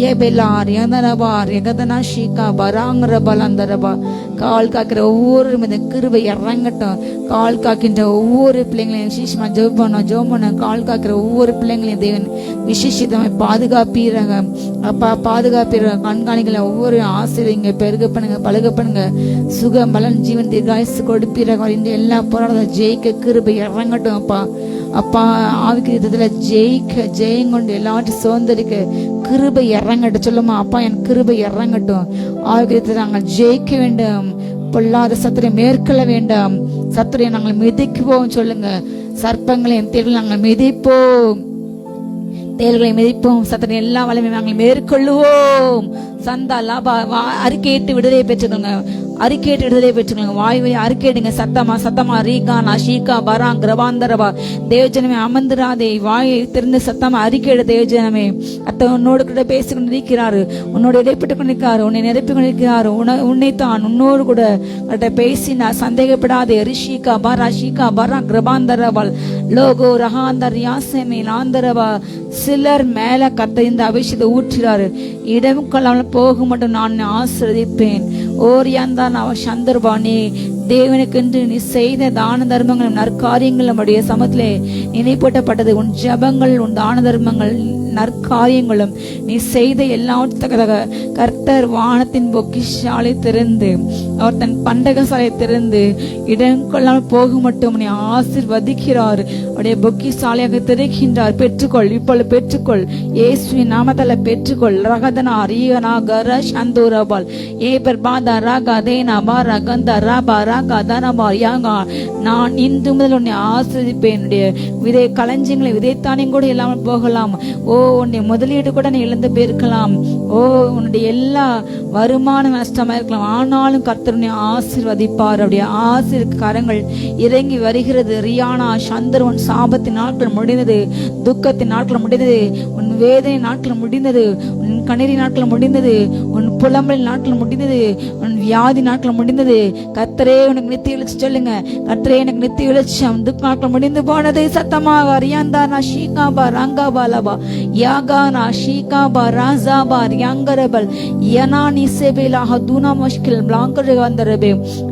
ஏபெலார் யந்தரபார் யகதனா ஷீகா பராங்கரபல் அந்தரபா. கால் காக்கிற ஒவ்வொரு மீது கிருபை இறங்கட்டும். கால் காக்கின்ற ஒவ்வொரு பிள்ளைங்களையும் விசேஷமா ஜோபன கால் காக்கிற ஒவ்வொரு பிள்ளைங்களையும் தேவன் விசேஷிதமாய் பாதுகாப்பீராக. அப்பா பாதுகாப்பீராக. கண்காணிகளை ஒவ்வொரு ஆசிரியங்க பெருக பண்ணுங்க, பழக பண்ணுங்க. சுகம் பலன் ஜீவன் தீர்காயசு கொடுப்பீராக. இந்த எல்லா போராட்டத்தை ஜெயிக்க கிருபை இறங்கட்டும். அப்பா அப்பா ஆவிக்கு யுத்தத்துல ஜெயங்கொண்டு எல்லாத்தையும் சுதந்திரிக்க கிருபை இறங்கட்டும். சொல்லுமா அப்பா என் கிருபை இறங்கட்டும். ஆவிக்கு யுத்தத்தை நாங்கள் ஜெயிக்க வேண்டும். பொல்லாத சத்துரை மேற்கொள்ள வேண்டாம். சத்துரையை நாங்கள் மிதிக்குவோம். சொல்லுங்க சர்ப்பங்களையும் தேர்களை நாங்கள் மிதிப்போம், தேர்களை மிதிப்போம். சத்துரை எல்லா வளமையும் நாங்கள் மேற்கொள்ளுவோம். சந்தா லாபா அறிக்கையிட்டு விடுதலை பெற்றுக்கோங்க, அறிக்கையிட்டு விடுதலை பெற்றுக்கோங்க. வாய்வை அறிக்கையிடுங்க சத்தமா சத்தமா. ரீகானா ஷீகா பராங் கிரபாந்தரபா. தேவஜனமே அமர்ந்திராதே, வாயை திறந்து சத்தமா அறிக்கையிட. தேவஜனமே அத்த உன்னோடு கூட பேசிக்கொண்டு இருக்கிறாரு, உன்னோடு இடைப்பட்டு கொண்டிருக்காரு, உன்னை நிரப்பி கொண்டிருக்கிறாரு. உன்னைத்தான் உன்னோடு கூட பேசினா சந்தேகப்படாதே. ரிஷிகா பரா ஷீகா பரா கிரபாந்தரபால் லோகோ ரஹாந்தர் யாசமே லாந்தரபா. சிலர் மேல கத்த இந்த அபிஷேகத்தை ஊற்றுறாரு. இடம் கொள்ளாமல் போக மட்டும் நான் ஆசிர்வதிப்பேன். ஓரியாந்தான் அவ சந்தர்பானே தேவனுக்கென்று நீ செய்த தான தர்மங்களும் நற்காரியங்கள் நம்முடைய சமத்திலே நினைப்பூட்டப்பட்டது. உன் ஜபங்கள் உன் தான தர்மங்கள் நற்காரியங்களும் நீ செய்த எல்லாத்தக்கதாக கர்த்தர் வானத்தின் பொக்கிஷாலை திறந்து அவர் தன் பண்டகசாலை திறந்து இடம் கொள்ளாமல் போக மட்டும் நீ ஆசீர்வதிக்கிறார். அவருடைய பொக்கிஷாலையாக திறக்கின்றார். பெற்றுக்கொள், இப்பொழுது பெற்றுக்கொள். இயேசுவின் நாமத்தால பெற்றுக்கொள். ரகதனா ரீகனா கர சந்தோரபால் ஏபர் பாதா ராகா தேனா பாரா கந்தா ராபா ராகா தனபா யாங்கா. நான் இன்று முதல் உன்னை ஆசீர்வதிப்பேன். என்னுடைய விதை களஞ்சியங்களை விதைத்தானியம் கூட இல்லாமல் போகலாம். ஓ உன்னுடைய முதலீடு கூட நீ இழந்து போயிருக்கலாம். ஓ உன்னுடைய எல்லா வருமானம் நஷ்டமா இருக்கலாம். ஆனாலும் கர்த்தர் உன்னை ஆசீர்வதிப்பார். அப்படியே ஆசீர்வாத கரங்கள் இறங்கி வருகிறது. ரியானா சந்தர் உன் சாபத்தின் நாட்கள் முடிந்தது, துக்கத்தின் நாட்கள் முடிந்தது, உன் வேதனை நாட்கள் முடிந்தது, உன் கண்ணீரி நாட்கள் முடிந்தது, உன் புலம்பல் நாட்கள் முடிந்தது, உன் வியாதி நாட்கள் முடிந்தது. கர்த்தரே உனக்கு நித்திய எழுச்சி. சொல்லுங்க கர்த்தரே எனக்கு நித்திய எழுச்சம். துக்க நாட்கள் முடிந்து போனது. சத்தமாக ரியாந்தானா ஷீகாபா ரங்காபாலபா யாகானா ஷீகாபா ராசாபா யங்கரபல் யனானி சேபேலா ஹதுனா முஷ்கில் பிளாங்கரகந்தரபே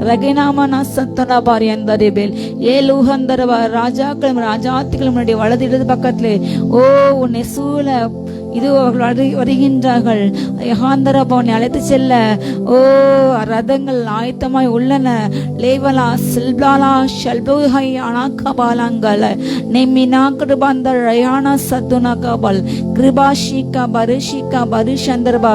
ரகேனாமனா சத்தனபா யந்தரபேல் ஏலுஹந்தரபா. ராஜாக்களும் ராஜாத்திகளும் வலது இடது பக்கத்திலே ஓ உன்னை சூழ இது வருகின்றார்கள். யகாந்தரபவனை அழைத்து செல்ல ஓ ரதங்கள் ஆயத்தமாய் உள்ளன. லேவலா சில்பாலா ஷல்புஹை அனாகபாலங்கள நெமினா கிருபாந்தர் ரயானா சத்துனா கபல் கிருபாஷிகா பரிஷிகா பரிஷந்தர்பா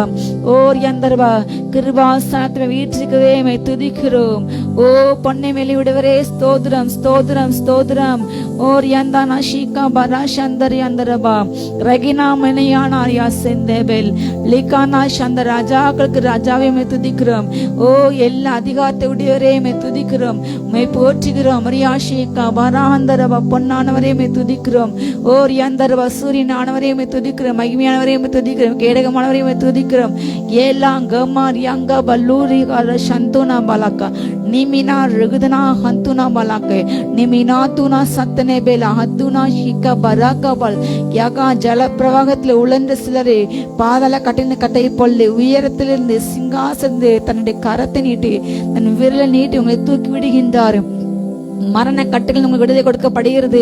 ஓர் யந்தர்பா. கிருபாசனத்தை வீட்டிற்கவே துதிக்கிறோம். ஓ பொன்னை மேலே விடுவரே ஸ்தோத்திரம் ஸ்தோத்திரம் ஸ்தோத்திரம். ஓ ரியாந்தானா ஷீகா பரா சந்தரி அந்தரபா ரகினா மனையானா யா செந்தேபெல் லிகானா சந்த ராஜாக்களுக்கு ராஜாவே மே துதிக்கிறோம். ஓ எல்லா அதிகாரத்தை உடையவரே மே துதிக்கிறோம், மே போற்றுகிறோம். ரியா ஷீகா பரா அந்தரபா பொன்னானவரே மே துதிக்கிறோம். ஓ ரியாந்தரபா சூரியனானவரே மே துதிக்கிறோம், மகிமையானவரே மே துதிக்கிறோம், கேடகமானவரே மே துதிக்கிறோம். ஏலாங்கமா ரியாங்கா பல்லூரி சந்துனா பலக்கா நிமினா ருகுதனா ஹந்துனா பலக்கே நிமினா துனா சத்தனே பேலா ஹத்துனா ஷிகா பராகா பல் யாகா ஜல பிரவாகத்தில் உழன்ற சிலரே பாதாள கட்டின கட்டை பொல்லு உயரத்திலிருந்து சிங்காசந்து தன்னுடைய கரத்தை நீட்டி தன் விரலை நீட்டி உங்களை தூக்கி விடுகின்றார். மரண கட்டுகள் உங்களுக்கு விடுதலை கொடுக்கப்படுகிறது.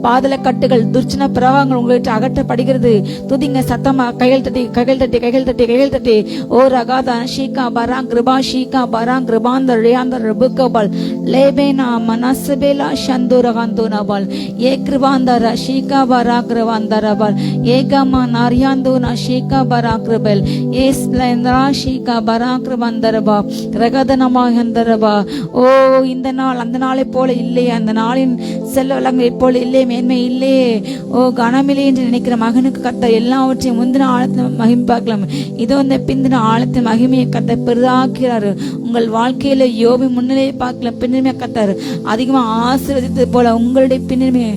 பாதள கட்டுகள் துர்ச்சன பிரவாகங்கள் உங்களுக்கு அகற்றப்படுகிறது. துதிங்க சத்தமா, கைகள் தட்டி கைகள் தட்டி கைகள் தட்டி கைகள் தட்டி. ஓ ரகாதா ஷீகா பராங் கிருபா ஷீகா பராங் கிருபாந்தர் ரியாந்தர் ருபுகபல் லேபேனா மனசபேலா சந்துரகாந்தோனபல் ஏ கிருபாந்தர ஷீகா பரா கிருபாந்தரபல் ஏகமா நாரியாந்தோனா ஷீகா பரா கிருபல் ஏ ஸ்லேந்திரா ஷீகா பரா கிருபாந்தரபா ரகதனமாகந்தரபா. ஓ இந்த நாள் அந்த நாளை போல இல்லையே, அந்த நாளின் செல்ல வளங்கள் இப்போது இல்லையே, மேன்மை இல்லையே, ஓ கனமில்லை என்று நினைக்கிற மகனுக்கு கர்த்தர் எல்லாவற்றையும் முந்தின ஆழத்தில் மகிமை பார்க்கலாம். இதோ இந்த பிந்தின ஆழத்தின் மகிமையை கர்த்தர் பெரிதாக்கிறார். உங்கள் வாழ்க்கையில யோபி முன்னிலையை பார்க்கலாம், பின்னமே கர்த்தர் அதிகமாக ஆசீர்வதித்தது போல உங்களுடைய பின்னமே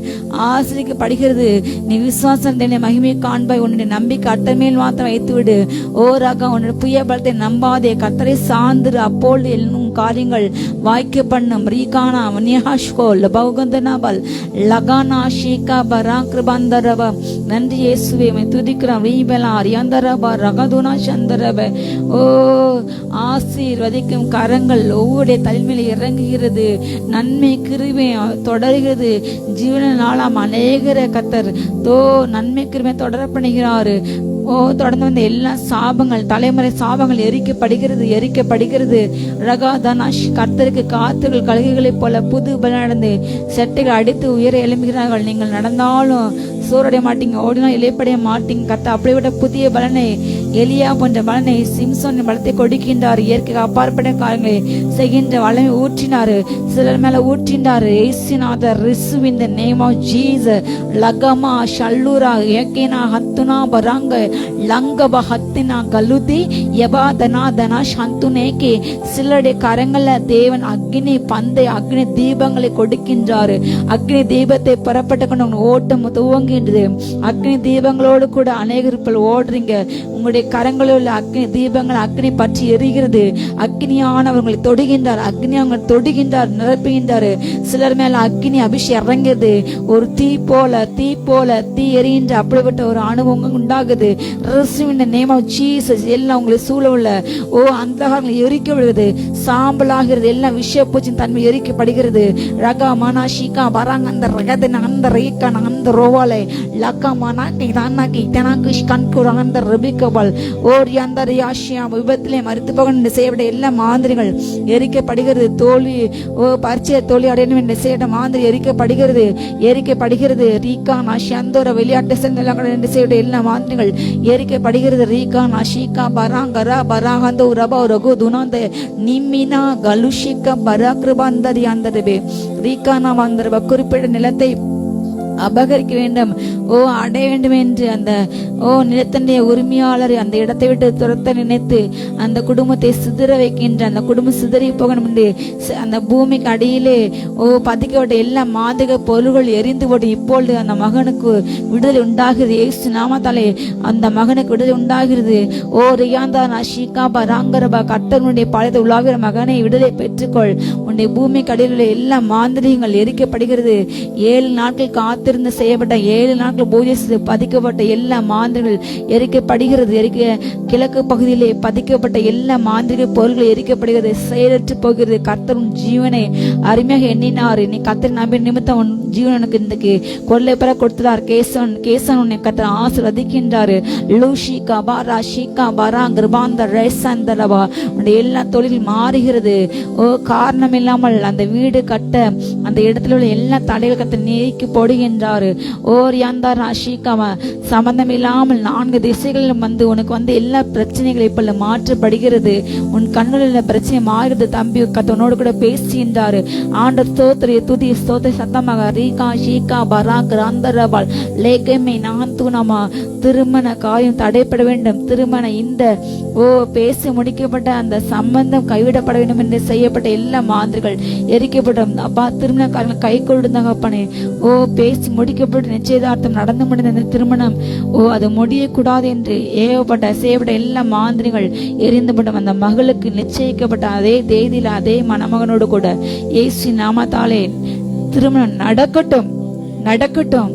ஆசீர்வதிக்கப்படுகிறது. நீ விசுவாசம் தன்னை மகிமையை காண்பாய். உன்னுடைய நம்பிக்கை கர்த்தர் மேல் மாத்திரம் வைத்து விடு. ஓ ராகா உன்னுடைய புதிய பலத்தை நம்பாதே, கர்த்தரை சார்ந்து அப்போது என்னும் காரியங்கள் வாய்க்க பண்ணும். ரீகானா லகானா ஷீகா பரா கிருபாந்தரப. நன்றி இயேசுவே, துதிக்கிறோம். ரீபலா ரியாந்தரபா ரகதுனா சந்தரப. ஓ ஆசீர்வதிக்கும் கரங்கள் ஒவ்வொரு தலைமையில இறங்குகிறது. நன்மை கிருபை தொடர்கிறது. ஜீவன நாளாம் அநேகர கத்தர் நன்மை கிருபை தொடர பண்ணுகிறாரு. ஓ தொடர்ந்து வந்த எல்லா சாபங்கள், தலைமுறை சாபங்கள் எரிக்கப்படுகிறது எரிக்கப்படுகிறது. ரகா தனாஷ் கர்த்தருக்கு காத்துகள் கழுகுகளைப் போல புது பலன் நடந்து செட்டைகள் அடித்து உயர எழும்புகிறார்கள். நீங்கள் நடந்தாலும் சோரடைய மாட்டீங்க, ஓடினா இலைப்படைய மாட்டீங்க. கர்த்தர் அப்படிப்பட்ட புதிய பலனை, எலியா போன்ற பலனை, சிம்சோன் பலத்தை கொடுக்கின்றார். இயற்கைக்கு அப்பாற்பட்ட காரியங்களை செய்கின்ற வல்லமை ஊற்றினாரு, சிலர் மேல ஊற்றினாரு. ஏசுநாதர் ரிசு இன் தி நேம் ஆஃப் ஜீசஸ். லகமா ஷல்லூரா ஏகேனா ஹத்துனா பராங்க லங்கப ஹத்தினா கலுதி யபாதனா தனா சந்துனேகே. சிலருடைய கரங்கள்ல தேவன் அக்னி பந்தை, அக்னி தீபங்களை கொடுக்கின்றாரு. அக்னி தீபத்தை புறப்பட்டு கொண்டு ஓட்டம் துவங்கின்றது. அக்னி தீபங்களோடு கூட அநேகர் ஓடுறீங்க. உங்களுடைய கரங்களில் உள்ள அக்னி தீபங்கள் அக்னி பற்றி எரிகிறது. அக்னியானவர்களை தொடுகின்றார், அக்னி அவங்க தொடுகின்றார், நிரப்புகின்றார். சிலர் மேல அக்னி அபிஷேகம் இறங்குது. ஒரு தீ போல தீ எரிகின்ற அப்படிப்பட்ட ஒரு அனுபவம் உண்டாகுது. Name of Jesus. எல்லாம் உங்களை சூழ உள்ள அந்த எரிக்க விடுகிறது, சாம்பலாகிறது. எல்லாம் விஷய பூச்சின் தன்மை எரிக்கப்படுகிறது. ரகா மனா ஷீகா பராங்க அந்த ரகதன அந்த ரேக்கான அந்த ரோவாலை லக்கா மனா தானாக்கி தனாக்கு கண்குற அந்த ரபிகபல் ஓர் அந்த யாஷியா விபத்திலே மறுத்து போக செய்யப்பட்ட எல்லா மாந்திரிகள் எரிக்கப்படுகிறது. தோல்வி பரிச்சய தோல்வி அடையணும் என்று செய்யப்பட்ட மாந்திரி எரிக்கப்படுகிறது. ரீகா நாஷியந்தோர விளையாட்டு என்று செய்யப்பட்ட எல்லா மாந்திரிகள் எரிக்கப்படுகிறது. ரீகா நாஷிகா பராங்கரா பராகந்தோ ரபா ரகு துனாந்த நிமினா கலுஷிகா பராக்ரபாந்தரி அந்தரபே. ரீகா நாம் அந்த குறிப்பிட்ட நிலத்தை அபகரிக்க வேண்டும், அடைய வேண்டும் என்று அந்த நிலத்தனுடைய உரிமையாளர் அந்த இடத்தை விட்டு துரத்த நினைத்து அந்த குடும்பத்தை சிதற வைக்கின்ற, அந்த குடும்பம் சிதறி போகணும் என்று அந்த பூமிக்கு அடியிலே பதிக்கப்பட்ட எல்லா மாதக பொருள்கள் எரிந்து போட்டு இப்பொழுது அந்த மகனுக்கு விடுதலை உண்டாகிறது. இயேசு நாமத்தாலே அந்த மகனுக்கு விடுதலை உண்டாகிறது. ரியாந்தா நஷிகா பராங்கரபா. கர்த்தனுடைய பழைய உலாவிற மகனை விடுதலை பெற்றுக்கொள். உன்னுடைய பூமிக்கு அடியில் உள்ள எல்லா மாந்திரிகங்கள் எரிக்கப்படுகிறது. 7 நாட்கள் காத்திருந்து செய்யப்பட்ட 7 நாட்கள் பூஜை பதிக்கப்பட்ட எல்லா மாந்திரிகள் எரிக்கப்படுகிறது. கிழக்கு பகுதியிலே பதிக்கப்பட்ட எல்லா மாந்திரிக பொருள்கள் எரிக்கப்படுகிறது, செயலற்று போகிறது. கர்த்தரும் ஜீவனை அருமையாக எண்ணினார். நீ கர்த்தர் நம்பி நிமித்தம் ஜீவனுக்கு இன்றைக்கு கொள்ளை பெற கொடுத்தார். கேசன் உன்னை கர்த்தர் ஆசீர்வதிக்கின்றாரு. லூஷிகா பாரா ஷிகா பாரா கிருபாந்த ரேசந்தரவா உன்னுடைய எல்லா தொழில் மாறுகிறது. காரணம் இல்லாமல் அந்த வீடு கட்ட அந்த இடத்துல உள்ள எல்லா தடைகள் கர்த்தர் நீக்கி போடுகின்றாரு. ரியாந்தாரா ஷிகாவா சம்பந்தம் இல்லாமல் 4 திசைகளிலும் உனக்கு எல்லா பிரச்சனைகளும் இப்ப மாற்றப்படுகிறது. உன் கண்ணுல பிரச்சனை மாறுது தம்பி. கத்தனோடு கூட பேசுகின்றாரு. ஆண்டவர் ஸ்தோத்திர துதி ஸ்தோத்திர சத்தமாக ரீகா ஷீகா பரா கிராந்தரபால் லேகமே நான் தூணமா திருமண காரியம் தடைப்பட வேண்டும். திருமண இந்த பேசி முடிக்கப்பட்ட அந்த சம்பந்தம் கைவிடப்பட வேண்டும் என்று செய்யப்பட்ட எல்லா மாதிரிகள் எரிக்கப்படும். அப்பா திருமண காரியங்கள் கை கொள்ளுந்தாங்க அப்பனே. பேசி முடிக்கப்பட்டு நிச்சயதார்த்தம் நடந்து முடிந்த அந்த திருமணம் அது முடியக்கூடாது என்று செய்யப்பட்ட எல்லா மாதிரிகள் எரிந்துபடும். அந்த மகளுக்கு நிச்சயிக்கப்பட்ட அதே தேதியில அதே மணமகனோடு கூட இயேசு நாமத்தாலே திருமணம் நடக்கட்டும் நடக்கட்டும்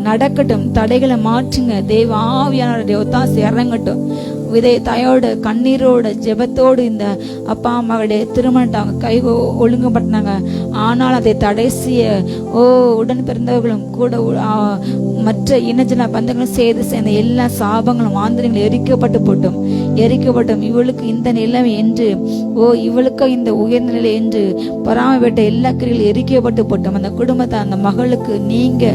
நடக்கட்டும். தடைகளை மாற்றுங்க. தேவ ஆவியானவருடைய ஒத்தாசை இறங்கட்டும். விதை தாயோடு கண்ணீரோடு ஜெபத்தோடு இந்த அப்பா அம்மாவுடைய திருமணத்தை அவங்க கை ஒழுங்குபட்டினாங்க. ஆனால் அதை தடை செய்ய உடன் பிறந்தவர்களும் கூட மற்ற இனஜன பந்தங்களும் சேர்ந்த எல்லா சாபங்களும் ஆந்திரங்களும் எரிக்கப்பட்டும். இவளுக்கு இந்த நிலைமை என்று இவளுக்கு இந்த உயர்ந்த நிலை என்று பராமரிட்ட எல்லா கிரிகளும் எரிக்கப்பட்டு போட்டோம். அந்த குடும்பத்தை அந்த மகளுக்கு நீங்க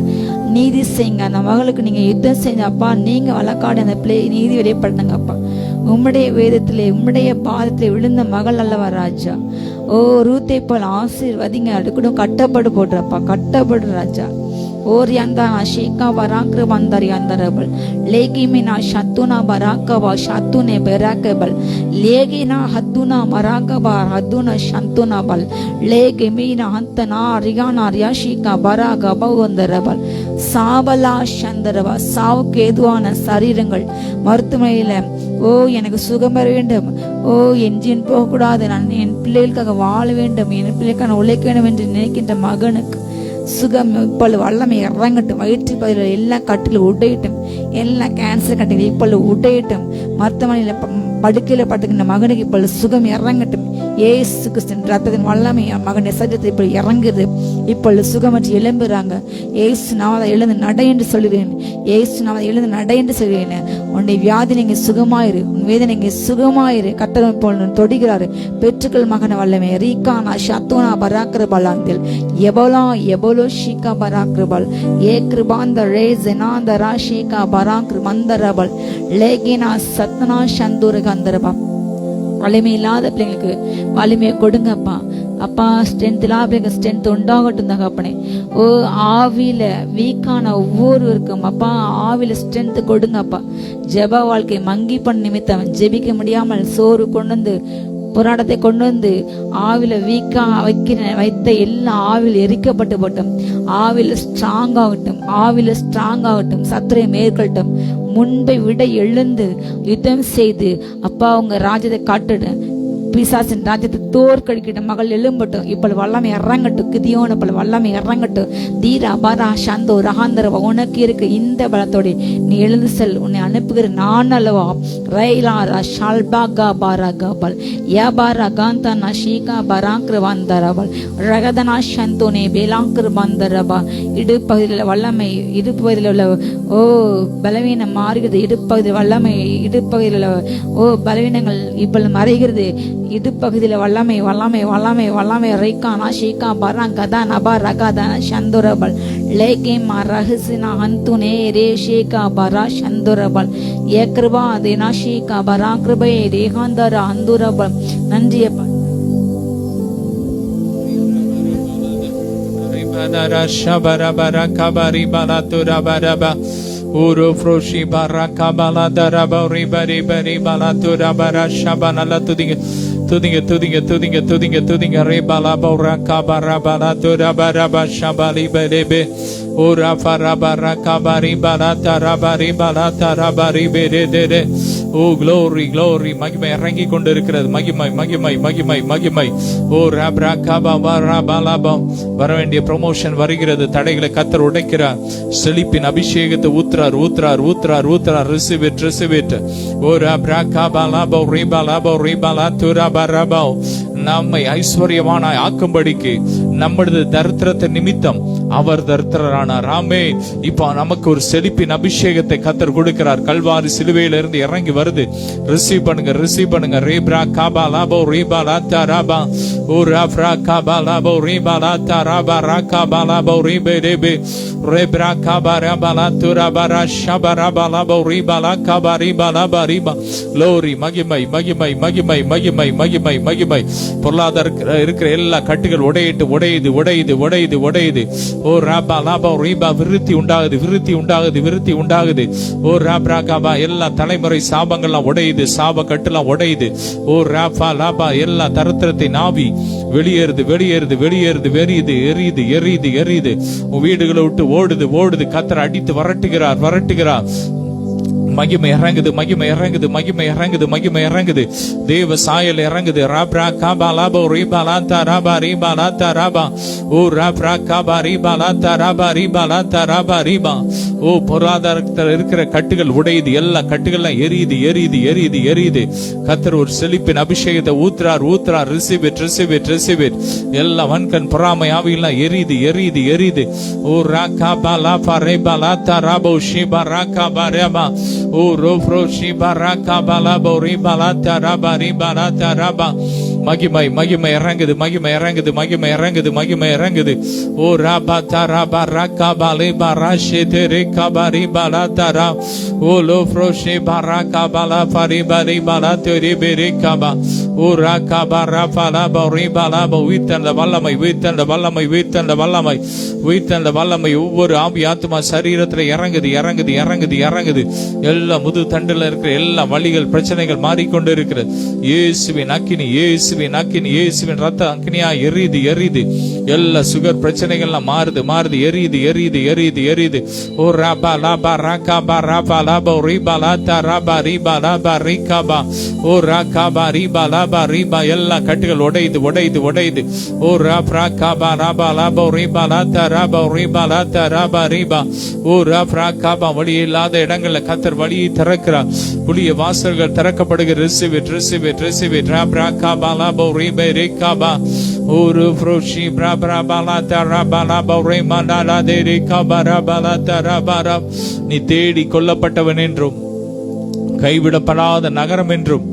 நீதி செய்யுங்க. அந்த மகளுக்கு நீங்க யுத்தம் செய்யுங்க அப்பா. நீங்க வழக்காடு அந்த பிள்ளை நீதி வெளிப்படுத்துங்க அப்பா. உம்முடைய வேதத்திலே உம்முடைய பாதத்திலே விழுந்த மகள் அல்லவா ராஜா. ரூத்தை போல் ஆசீர்வதிங்க. அதுக்கூட கட்டப்படு போடுறப்பா. கட்டப்படு ராஜா. ஓரியாந்தானா ஷேகா பராக்ர வந்தரியாந்தரபல் லேகிமினா ஷத்துனா பராக்கபா ஷத்துனே பெராக்கபல் லேகினா ஹத்துனா மராக்கபா ஹத்துனா ஷந்துனாபல் லேகிமினா ஹந்தனா ரியானா ரியாஷிகா பராகபா வந்தரபல் சாபலா சந்தரவா. சாவுக்கு ஏதுவான சரீரங்கள் மருத்துவமனையில எனக்கு சுகம் பெற வேண்டும். என் ஜீவன் போகக்கூடாது. நான் என் பிள்ளைகளுக்காக வாழ வேண்டும். என் பிள்ளைக்கான உழைக்க வேண்டும் என்று நினைக்கின்ற மகனுக்கு சுகம் இப்பொழுது வல்லமை இறங்கட்டும். வயிற்று பகுதியில் எல்லா கட்டிலும் உடையட்டும். எல்லா கேன்சர் கட்டிலும் இப்பொழுது உடையட்டும். மருத்துவமனையில் படுக்கையில படுத்துக்கின்ற மகனுக்கு இப்பொழுது சுகம் இறங்கட்டும். ஏசு கிறிஸ்துவின் ரத்தத்தின் வல்லமை மகனுடைய சரீரத்தை இப்பொழுது இறங்குது. இப்பொழுது சுகமற்று எழும்புறாங்க. ஏசு நான் எழுந்து நடை என்று சொல்லுவேன். ஏசு நான் எழுந்து நடை என்று சொல்லுவேன். உன்னுடைய வியாதி நீங்க சுகமாயிரு. உன் வேதனை நீங்க சுகமாயிரு. கர்த்தர் இப்பொழுது தொடுகிறாரு. பெற்றுக்கள் மகன வல்லமை ரீகானா ஷத்துனா பராக்கிரபலாந்தில் எபோலோ ஷீகா பராக்கிரபல் ஏ கிருபாந்த ரே ஜெனாந்த ராஷிகா பராக்கிர மந்தரபல் லேகினா சத்னா சந்துர கந்தரபா. வலிமை இல்லாத பிள்ளைங்களுக்கு வலிமையை கொடுங்கப்பா. அப்பா ஸ்ட்ரென்த் இல்லாத ஸ்ட்ரென்த் உண்டாகட்டும் தகப்பனே. ஆவியில வீக்கான ஒவ்வொருவருக்கும் அப்பா ஆவியில ஸ்ட்ரென்த் கொடுங்கப்பா. ஜெப வாழ்க்கை மங்கி பண்ண நிமித்தம் ஜெபிக்க முடியாமல் சோறு கொண்டு வந்து போராட்டத்தை கொண்டு வந்து ஆவில வீக்கா வைத்த எல்லா ஆவில் எரிக்கப்பட்டு போட்டும். ஆவில ஸ்ட்ராங் ஆகட்டும். சத்துரை மேற்கொள்ளட்டும். முன்பை விட எழுந்து யுத்தம் செய்து அப்பா உங்க ராஜ்யத்தை காட்டுடு. பிசாசின் ராஜ்யத்தை தோற்கடிக்கிட்ட மகள் எழும்பட்டும். இப்பொழுது வல்லமை இறங்கட்டும். கிதியோன இப்பொழுது வல்லமை இறங்கட்டும். தீரா பரா சந்தோ ரகாந்தரவா உனக்கு இருக்கு இந்த பலத்தோடு நீ எழுந்து செல். உன்னை அனுப்புகிற நான் அல்லவா. ரயிலாரா ஷால்பாகா பாரா கபல் யாபாரா காந்தா நஷீகா பராங்கிர வந்தரபல் ரகதனா சந்தோனே பேலாங்கிர வந்தரபா. இடுப்பகுதியில் வல்லமை இடுப்பகுதியில் உள்ள பலவீனம் மாறுகிறது. இடுப்பகுதியில் வல்லமை இடுப்பகுதியில் உள்ள பலவீனங்கள் இப்பொழுது மறைகிறது. இடுப்பகுதியில வல்லமை ரைக்கானா ஷீகா பரா கதா நபா ரகாதான சந்துரபல் லேகேமா ரஹசினா ஹந்துனே ரே ஷீகா பரா சந்துரபல் ஏ கிருபா தேனா ஷீகா பரா கிருபை ரேகாந்தர அந்துரபல். நன்றியப்பா. Uru froshi baraka bala daraba ribari bari bala turabara shabana la tudinga rebala boraka barabala turabara shabali berebe ura farabara kabari bala tarabari bala tarabari berede. glory மகிமை இறங்கி கொண்டிருக்கிறது. மகிமை ஓ ரப்ரா கபா வரபலபா. வர வேண்டிய ப்ரமோஷன் வருகிறது. தடைகளை கர்த்தர் உடைக்கிறார். செழிப்பின் அபிஷேகத்தை ஊத்துறார். Receive it. ஓ ரப்ரா கபா லபா ரிபலா துரபரபா. நம்மை ஐஸ்வர்யவானாய் ஆக்கும்படிக்கு நம்முடைய தரித்திரத்தின் நிமித்தம் அவர் தரித்திரரானார். ஆமே. இப்போ நமக்கு ஒரு செழிப்பின் அபிஷேகத்தை கத்தர் கொடுக்கிறார். கல்வாரி சிலுவையில இருந்து இறங்கி வருது. ரிசீவ் பண்ணுங்க, ரிசீவ் பண்ணுங்க. ரேப்ரா காபா லாபோ ரீபா லாத்தா ராபா ஓ ராப்ரா காபா லாபோ ரீபா லாத்தா ராபா ராகாபா லாபோ ரீபே ரேபே ரேப்ரா காபா ராபா லாத்து ராபா ராஷபா ராபா லாபோ ரீபா லாகாபா ரீபா லாபா ரீபா. லோரி மகிமை மகிமை மகிமை மகிமை மகிமை மகிமை. பொருளாதார இருக்கிற எல்லா கட்டுகள் உடையிட்டு உடையுது உடையுது உடையுது உடையுது. ஓ ராபா லாபா ரீபா. விருத்தி உண்டாகுது விருத்தி உண்டாகுது விருத்தி உண்டாகுது. ஓ ராப்ரா காபா. எல்லா தலைமுறை சாபங்கள்லாம் உடையுது, சாப கட்டுலாம் உடையுது. ஓ ராபா லாபா. எல்லா தரித்திரத்தின் ஆவி வெளியேறுது வெளியேறுது வெளியேறுது வெறியுது எரியுது எரியுது எரியுது. உன் வீடுகளை விட்டு ஓடுது ஓடுது. கத்தர் அடித்து வரட்டுகிறார் வரட்டுகிறார். மகிமை இறங்குது மகிமை இறங்குது மகிமை இறங்குது மகிமை இறங்குது. தேவ சாயல் இறங்குது. ராப்ரா காபா லாபோ ரீபா லாத்தா ராபா ரீபா லாத்தா ராபா ஓ ராப்ரா காபா ரீபா லாத்தா ராபா ரீபா லாத்தா ராபா ரீபா. ஓ பொருளாதாரத்தில் இருக்கிற கட்டுகள் உடையுது. எல்லா கட்டுகள்லாம் எரியுது எரியுது எரியுது எரியுது. கத்தர் ஒரு செழிப்பின் அபிஷேகத்தை ஊத்துறார் ஊத்துறார். Receive it receive it receive it. எல்லா வன்கண் பொறாமை ஆவியெல்லாம் எரியுது எரியுது எரியுது. ஓ ராகாபா லாபா ரேபா லாத்தா ராபோ ஷீபா ராகாபா ரேபா ஓ ரோப்ரோ ஷீபா ராகாபா லாபோ ரீபா லாத்தா ராபா ரீபா லாத்தா ராபா. மகிமை மகிமை இறங்குது மகிமை இறங்குது மகிமை இறங்குது மகிமை இறங்குது. ஓ ராபா தா ராபா ராகாபா லேபா ராஷே தே ரேகாபா ரீபா லாத்தா ரா ஓ லோப்ரோ ஷீபா ராகாபா லாபா ரீபா ரீபா லாத்தா ரீபே ரேகாபா ஓ ராகாபா ராபா லாபா ரீபா லாபா. உயிர்த்தெழுந்த வல்லமை உயிர்த்தெழுந்த வல்லமை உயிர்த்தெழுந்த வல்லமை உயிர்த்தெழுந்த வல்லமை ஒவ்வொரு ஆவி ஆத்மா சரீரத்துல இறங்குது இறங்குது இறங்குது இறங்குது. எல்லா முது தண்டுல இருக்கிற எல்லா வலிகள் பிரச்சனைகள் மாறிக்கொண்டு இருக்கிறது. இயேசுவின் அக்கினி இயேசுவின் அக்கினி இயேசுவின் ரத்த அக்கினியா எரியுது எரியுது. எல்லா சுகர் பிரச்சனைகள்லாம் மாறுது மாறுது எரியுது எரியுது எரியுது எரியுது. ஓ ராபா லாபா ராகாபா ராபா லாபா ரீபா லாத்தா ராபா ரீபா லாபா ரீகாபா ஓ ராகாபா ரீபா லாபா ரீபா. எல்லா கட்டுகள் உடையுது உடையுது உடையுது. ஓ ராப்ரா காபா ராபா லாபா ரீபா லாத்தா ராபா ரீபா லாத்தா ராபா ரீபா ஓ ராப்ரா காபா. வழி இல்லாத இடங்கள்ல கத்தர் வழியை திறக்கிறார். புதிய வாசல்கள் திறக்கப்படுகிற. Receive it receive it receive it. ராப்ரா காபா லாபா ரீபா ரீகாபா ஓ ரோப்ரோஷி ராபா லாத்தா ராபா லாபா ரீமா லாலா தே ரீகாபா ராபா லாத்தா ராபா ரா. நீ தேடி கொல்லப்பட்டவன் என்றும் கைவிடப்படாத நகரம் என்றும்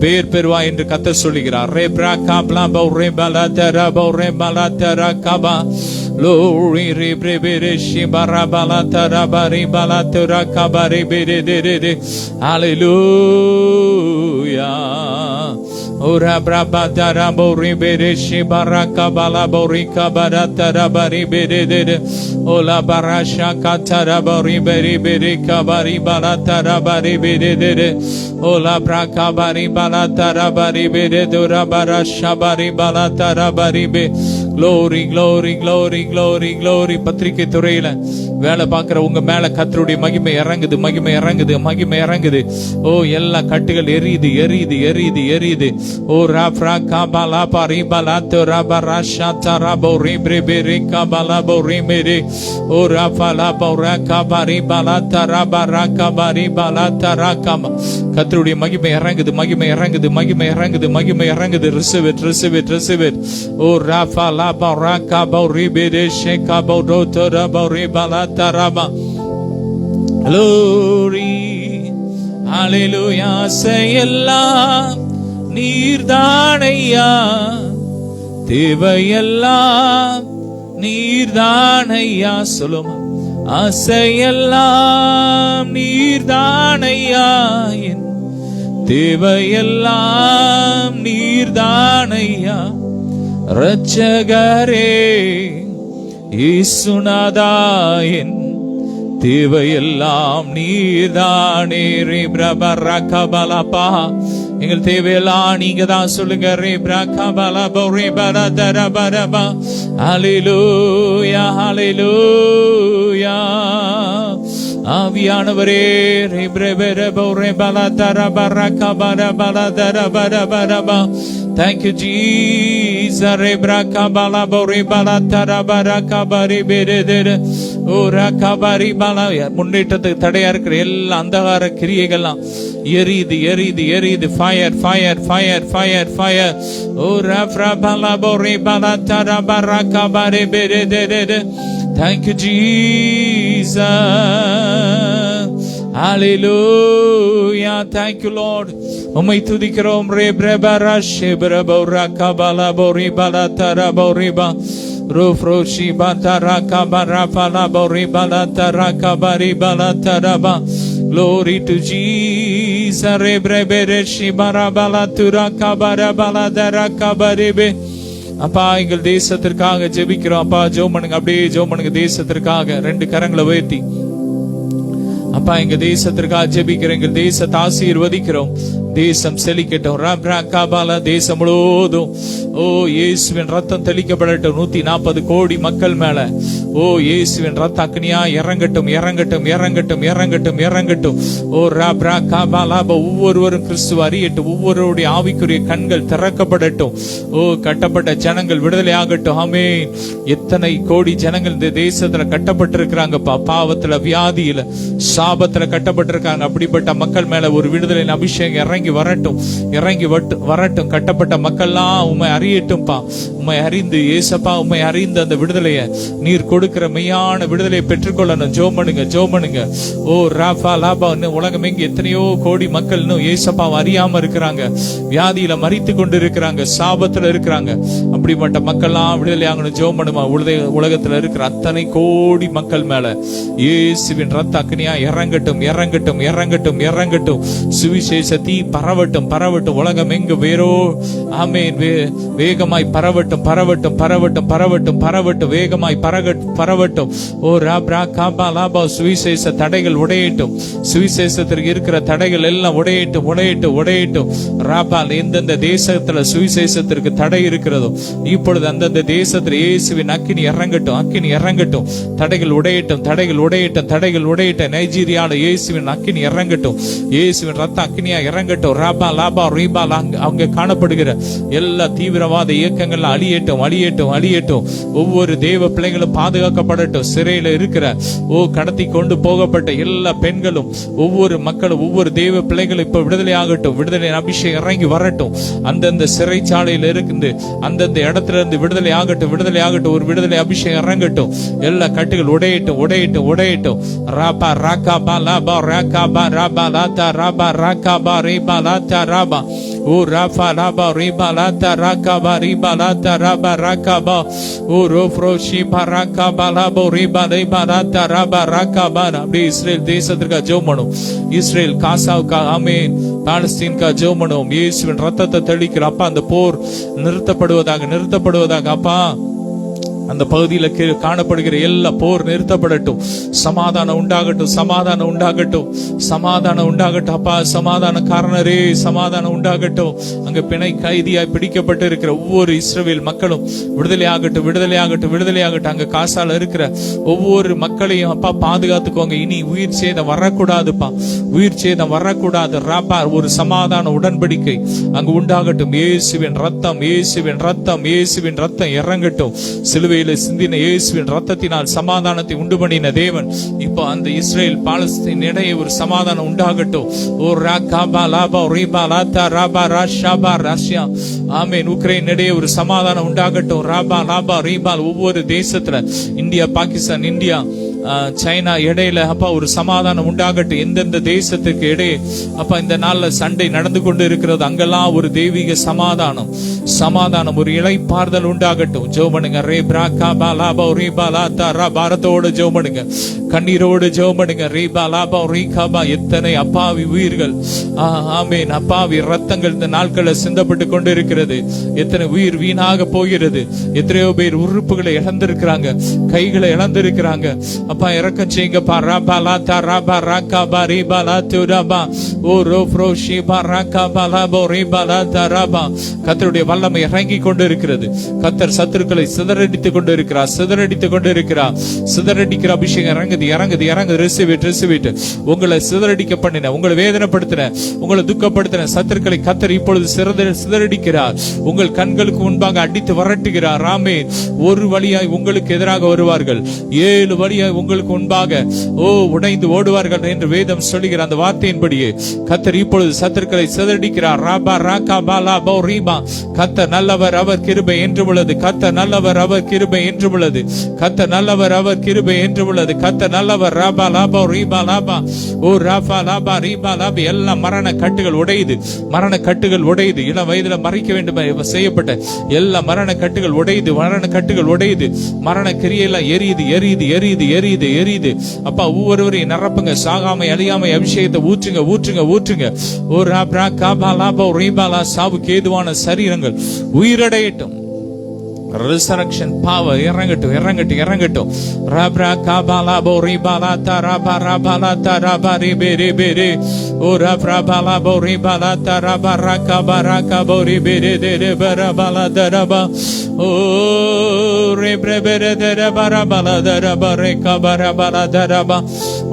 பேர் பெறுவா என்று கத்தர் சொல்லுகிறார். ரேப்ரா காப்லா பௌ ரேபா லாத்தா ராபா ரேபா லாத்தா ராகாபா லோரி ரேப்ரே பேரே ஷிபா ராபா லாத்தா ராபா ரீபா லாத்தா ராகாபா ரேபே ரே ரே ரே ரே. ஹalleluya. Ora braba dara bori bere shibaraka bala bori kabara tara bari bere de ola barasha katara bori bere bere kabari bala tara bari bere de ola braka bari bala tara bari bere dora barasha bari bala tara bari be. Glory glory glory glory glory. பத்திரிகை துறையில வேலை பார்க்கிற உங்க மேல கர்த்தருடைய மகிமை இறங்குது மகிமை இறங்குது மகிமை இறங்குது. ஓ எல்லா கட்டுகள் எரியுது எரியுது எரியுது எரியுது. ஓ ராப்ரா காபா லாபா ரீபா லாத்தோ ராபா ராஷா தாராபோ ரீப்ரே பெரே காபா லாபோ ரீமெரே ஓ ராபா லாபா ராகாபா ரீபா லாத்தா ராபா ராகாபா ரீபா லாத்தா ராகாபா. கர்த்தருடைய மகிமை இறங்குது மகிமை இறங்குது மகிமை இறங்குது மகிமை இறங்குது. Receive it receive it receive it. ஓ ராபா லாபா ராகாபா ரீபெரே ஷேகாபா ரோதோ ராபா ரீபா லாத்தா ராபா. Glory hallelujah. செய்யெல்லாம் நீர்தானையா தேவையெல்லாம் நீர்தானையா. சொல்லுமா. ஆசையெல்லாம் நீர்தானையா என் தேவையெல்லாம் நீர்தானையா. இரட்சகரே இயேசுநாதா என் தேவையெல்லாம் நீர்தானே. எங்கள் தேவையெல்லாம் நீங்க தான் சொல்லுங்க. ஹல்லேலூயா ஹல்லேலூயா. ஆவியானவரே Thank you Jesus. முன்னேற்றத்துக்கு தடையா இருக்கிற எல்லா அந்தகார கிரியைகள்லாம் எரியுது எரியுது எரியுது. Fire fire fire fire fire. ஓ ரஃப்ரா பலா போரே பலா தரா பரா கபரே பெரே தே தே. Thank you, Jesus. Hallelujah. Thank you, Lord. உம்மை துதிக்கிறோம். ரே பிரபரா ஷேபரபோ ரகபலா போரிபலா தரபோரிபா ரோஃப்ரோஷி பதரா கபரா பலா போரிபலா தரகபரி பலா தரபா. Glory to Jesus. Re brebere shibarabala turakabara darakabaribe. அப்பா எங்கள் தேசத்திற்காக ஜெபிக்கிறோம். அப்பா ஜெபம் பண்ணுங்க, அப்படியே ஜெபம் பண்ணுங்க. தேசத்திற்காக ரெண்டு கரங்களை உயர்த்தி அப்பா எங்க தேசத்திற்காக ஜெபிக்கிறோம். எங்கள் தேசத்தை ஆசீர்வதிக்கிறோம். தேசம் செழிக்கட்டும். ரப்ரா காபாலா தேசம் முழுவதும் ஓ இயேசுவின் ரத்தம் தெளிக்கப்படட்டும். 140 கோடி மக்கள் மேல ஓ இயேசுவின் ரத்த அக்னியா இறங்கட்டும், இறங்கட்டும், இறங்கட்டும், இறங்கட்டும், இறங்கட்டும். ஓ ரப்ரா காபாலா ஒவ்வொருவரும் கிறிஸ்துவ அறியட்டும். ஒவ்வொருவருடைய ஆவிக்குரிய கண்கள் திறக்கப்படட்டும். ஓ கட்டப்பட்ட ஜனங்கள் விடுதலை ஆகட்டும். ஆமென். எத்தனை கோடி ஜனங்கள் இந்த தேசத்துல கட்டப்பட்டிருக்கிறாங்கப்பா. பாவத்துல, வியாதியில, சாபத்துல கட்டப்பட்டிருக்காங்க. அப்படிப்பட்ட மக்கள் மேல ஒரு விடுதலை அபிஷேகம் இறங்கி வரட்டும், இறங்கி வரட்டும். கட்டப்பட்ட மக்கள்லாம் உம்மை அறியட்டும்பா. உம்மை அறிந்து ஏசப்பா, உம்மை அறிந்து அந்த விடுதலையை நீர் கொடுக்கிற மெய்யான விடுதலையை பெற்றுக்கொள்ளணும். ஜெபம் பண்ணுங்க, ஜெபம் பண்ணுங்க. ஓ ராபா லாபா. உலகம் எங்க எத்தனையோ கோடி மக்கள் இன்னும் ஏசப்பாவை அறியாம இருக்கிறாங்க. வியாதியில மரித்து கொண்டு இருக்கிறாங்க, சாபத்துல இருக்கிறாங்க. அப்படிப்பட்ட மக்கள்லாம் விடுதலை ஆகணும். ஜெபம் பண்ணுமா. உலகத்துல இருக்கிற அத்தனை கோடி மக்கள் மேல இயேசுவின் ரத்த அக்னியா இறங்கட்டும், இறங்கட்டும், இறங்கட்டும், இறங்கட்டும். சுவிசேஷ தீ பரவட்டும், பரவட்டும். உலகம் எங்கு வேறோ ஆமென் வேகமாய் பரவட்டும், பரவட்டும், பரவட்டும், பரவட்டும், பரவட்டும். வேகமாய் பரவட்டும். ஓ ராப்ரா காபா லாபா. சுவிசேஷ தடைகள் உடையட்டும். சுவிசேஷத்திற்கு இருக்கிற தடைகள் எல்லாம் உடையட்டும், உடையட்டும், உடையட்டும். ராபால் எந்தெந்த தேசத்துல சுவிசேஷத்திற்கு தடை இருக்கிறதோ இப்பொழுது அந்தந்த தேசத்துல இயேசுவின் அக்கினி இறங்கட்டும், அக்கினி இறங்கட்டும். தடைகள் உடையட்டும், தடைகள் உடையட்டும், தடைகள் உடையட்டும். நைஜீரியால இயேசுவின் அக்கினி இறங்கட்டும். இயேசுவின் ரத்த அக்கினியா இறங்கட்டும். ராபா லாபா ரீபா. அங்க காணப்படுகிற எல்லா தீவிரவாத இயக்கங்கள் அழியட்டும், அழியட்டும், அழியட்டும். ஒவ்வொரு தேவ பிள்ளைகளும் பாதுகாக்கப்படட்டும். சிறையில இருக்கிற ஓ கடத்தி கொண்டு போகப்பட்ட எல்லா பெண்களும், ஒவ்வொரு மக்களும், ஒவ்வொரு தேவ பிள்ளைகளும் இப்ப விடுதலை ஆகட்டும். விடுதலை அபிஷேகம் இறங்கி வரட்டும். அந்தந்த சிறைச்சாலையில இருந்து அந்தந்த இடத்துல இருந்து விடுதலை ஆகட்டும், விடுதலை ஆகட்டும். ஒரு விடுதலை அபிஷேகம் இறங்கட்டும். எல்லா கட்டுகள் உடையட்டும், உடையட்டும், உடையட்டும். ராபா ராகாபா லாபா ராகாபா ராபா லாதா ராபா ராகாபா ரீபா லாதா ராபா. ஓ ராபா லாபா ரீபா லாதா ராகாபா ரீபா லாதா ராபா ராகாபா. ஓ ரோஃப்ரோ ஷீபா ராகாபா லாபோ ரீபா ரீபா லாதா ராபா ராகாபா. அப்படியே இஸ்ரேல் தேசத்திற்கா ஜெபம் பண்ணும். இஸ்ரேல் காசாவுக்கா ஆமென். பாலஸ்தீன்கா ஜெபம் பண்ணும். இயேசுவின் ரத்தத்தை தெளிக்கிற அப்பா அந்த போர் நிறுத்தப்படுவதாக, நிறுத்தப்படுவதாக அப்பா. அந்த பகுதியில காணப்படுகிற எல்லா போர் நிறுத்தப்படட்டும். சமாதானம் உண்டாகட்டும், சமாதானம் உண்டாகட்டும், சமாதானம் உண்டாகட்டும். அப்பா சமாதான காரணரே சமாதானம் உண்டாகட்டும். அங்க பிணை கைதியாய் பிடிக்கப்பட்டு இருக்கிற ஒவ்வொரு இஸ்ரவேல் மக்களும் விடுதலை ஆகட்டும், விடுதலை ஆகட்டும், விடுதலை ஆகட்டும். அங்க காசால இருக்கிற ஒவ்வொரு மக்களையும் அப்பா பாதுகாத்துக்கோங்க. இனி உயிர் சேதம் வரக்கூடாதுப்பா, உயிர் சேதம் வரக்கூடாது. ராபா ஒரு சமாதான உடன்படிக்கை அங்கு உண்டாகட்டும். இயேசுவின் ரத்தம், இயேசுவின் ரத்தம், இயேசுவின் ரத்தம் இறங்கட்டும். சிலுவையில சிந்தின இயேசுவின் ரத்தத்தினால் சமாதானத்தை உண்டு பண்ணின தேவன் இப்போ அந்த இஸ்ரேல் பாலஸ்தீன் இடையே ஒரு சமாதானம் உண்டாகட்டும். ஓ ராகாபா லாபா ரீபா லாதா ராபா ராஷாபா ரஷ்யா. ஆமென். உக்ரைன் இடையே ஒரு சமாதானம் உண்டாகட்டும். ராபா லாபா ரீபா. ஒவ்வொரு தேசத்துல இந்தியா, பாகிஸ்தான், இந்தியா, சைனா இடையில அப்பா ஒரு சமாதானம் உண்டாகட்டும். எந்தெந்த தேசத்துக்கு இடையே அப்பா இந்த நாள்ல சண்டை நடந்து கொண்டு இருக்கிறது அங்கெல்லாம் ஒரு தெய்வீக சமாதானம், சமாதானம், ஒரு இளைப்பாறுதல் உண்டாகட்டும். ஜெபம் பண்ணுங்க. ரே பிராகா பாலாபா ரீபா லாதா ரா. பாரத்தோடு ஜெபம் பண்ணுங்க, கண்ணீரோடு ஜெபம் பண்ணுங்க. ரீபா லாபா ரீகாபா. எத்தனை அப்பாவி உயிர்கள் ஆமென், அப்பாவி ரத்தங்கள் இந்த நாட்களில் சிந்தப்பட்டு கொண்டு இருக்கிறது. எத்தனை உயிர் வீணாக போகிறது. எத்தனையோ பேர் உறுப்புகளை இழந்திருக்கிறாங்க, கைகளை இழந்திருக்கிறாங்க. அப்பா இறக்கம் செய்யுங்கப்பா. ராபா லாதா ராபா ராகாபா ரீபா லாத்து ராபா. ஓ ரோஃப்ரோ ஷீபா ராகாபா லாபோ ரீபா லாதா ராபா. கர்த்தருடைய வல்லமை இறங்கி கொண்டு இருக்கிறது. கர்த்தர் சத்துருக்களை சிதறடித்துக் கொண்டு இருக்கிறார், சிதறடித்துக் கொண்டு இருக்கிறார். சிதறடிக்கிற அபிஷேகம் இறங்குது, இறங்குது, இறங்குது. ரிசீவ். உங்களை சிதறடிக்க பண்ணின, உங்களை வேதனைப்படுத்தின, உங்களை துக்கப்படுத்தின சத்துருக்களை கர்த்தர் இப்பொழுது சிதறடிக்கிறார். உங்கள் கண்களுக்கு முன்பாக அடித்து வரட்டுகிறார். ஆமென். ஒரு வழியாய் உங்களுக்கு எதிராக வருவார்கள், 7 வழியாய் உங்களுக்கு முன்பாக உடைந்து ஓடுவார்கள் என்று வேதம் சொல்லுகிற அந்த வார்த்தையின்படியே கர்த்தர் இப்பொழுது சத்துருக்களை சிதறடிக்கிறார். ராபா ராகா பாலா பௌ ரீபா. கர்த்தர் நல்லவர், அவர் கிருபை என்று உள்ளது. கர்த்தர் நல்லவர், அவர் கிருபை என்று உள்ளது. கர்த்தர் நல்லவர், அவர் கிருபை என்று உள்ளது. கர்த்தர் நல்லவர். ராபா லாபா ரீபா லாபா ராபா லாபா ரீபா லாபா. எல்லா மரண கட்டுகள் உடையுது, மரண கட்டுகள் உடையுது. இளம் வயதுல மறைக்க வேண்டும் செய்யப்பட்ட எல்லா மரண கட்டுகள் உடையுது, மரண கட்டுகள் உடையுது. மரண கிரியெல்லாம் எரியுது, எரியுது, எரியுது, எரியுது, எரியுது. அப்பா ஒவ்வொருவரையும் நிரப்புங்க. சாகாமை அழியாமை அபிஷேகத்தை ஊற்றுங்க, ஊற்றுங்க, ஊற்றுங்க. ராபா காபா லாபா ரீபா லா. சாவுக்கு ஏதுவான சரீரங்கள் உயிரடையட்டும். resurrection power இறங்கட்டும், இறங்கட்டும், இறங்கட்டும். ரப்ரா காபாலா போரிபாலா தரபா ரபாலா தரபா ரிபே ரிபே ரே. ஓ ரப்ரா பாலா போரிபாலா தரபா ரகபா ரகபோ ரிபே ரே ரே ரே பரபாலா தரபா. ஓ ரிபே ரே தரபா ரபாலா தரபா ரே கபரபாலா தரபா.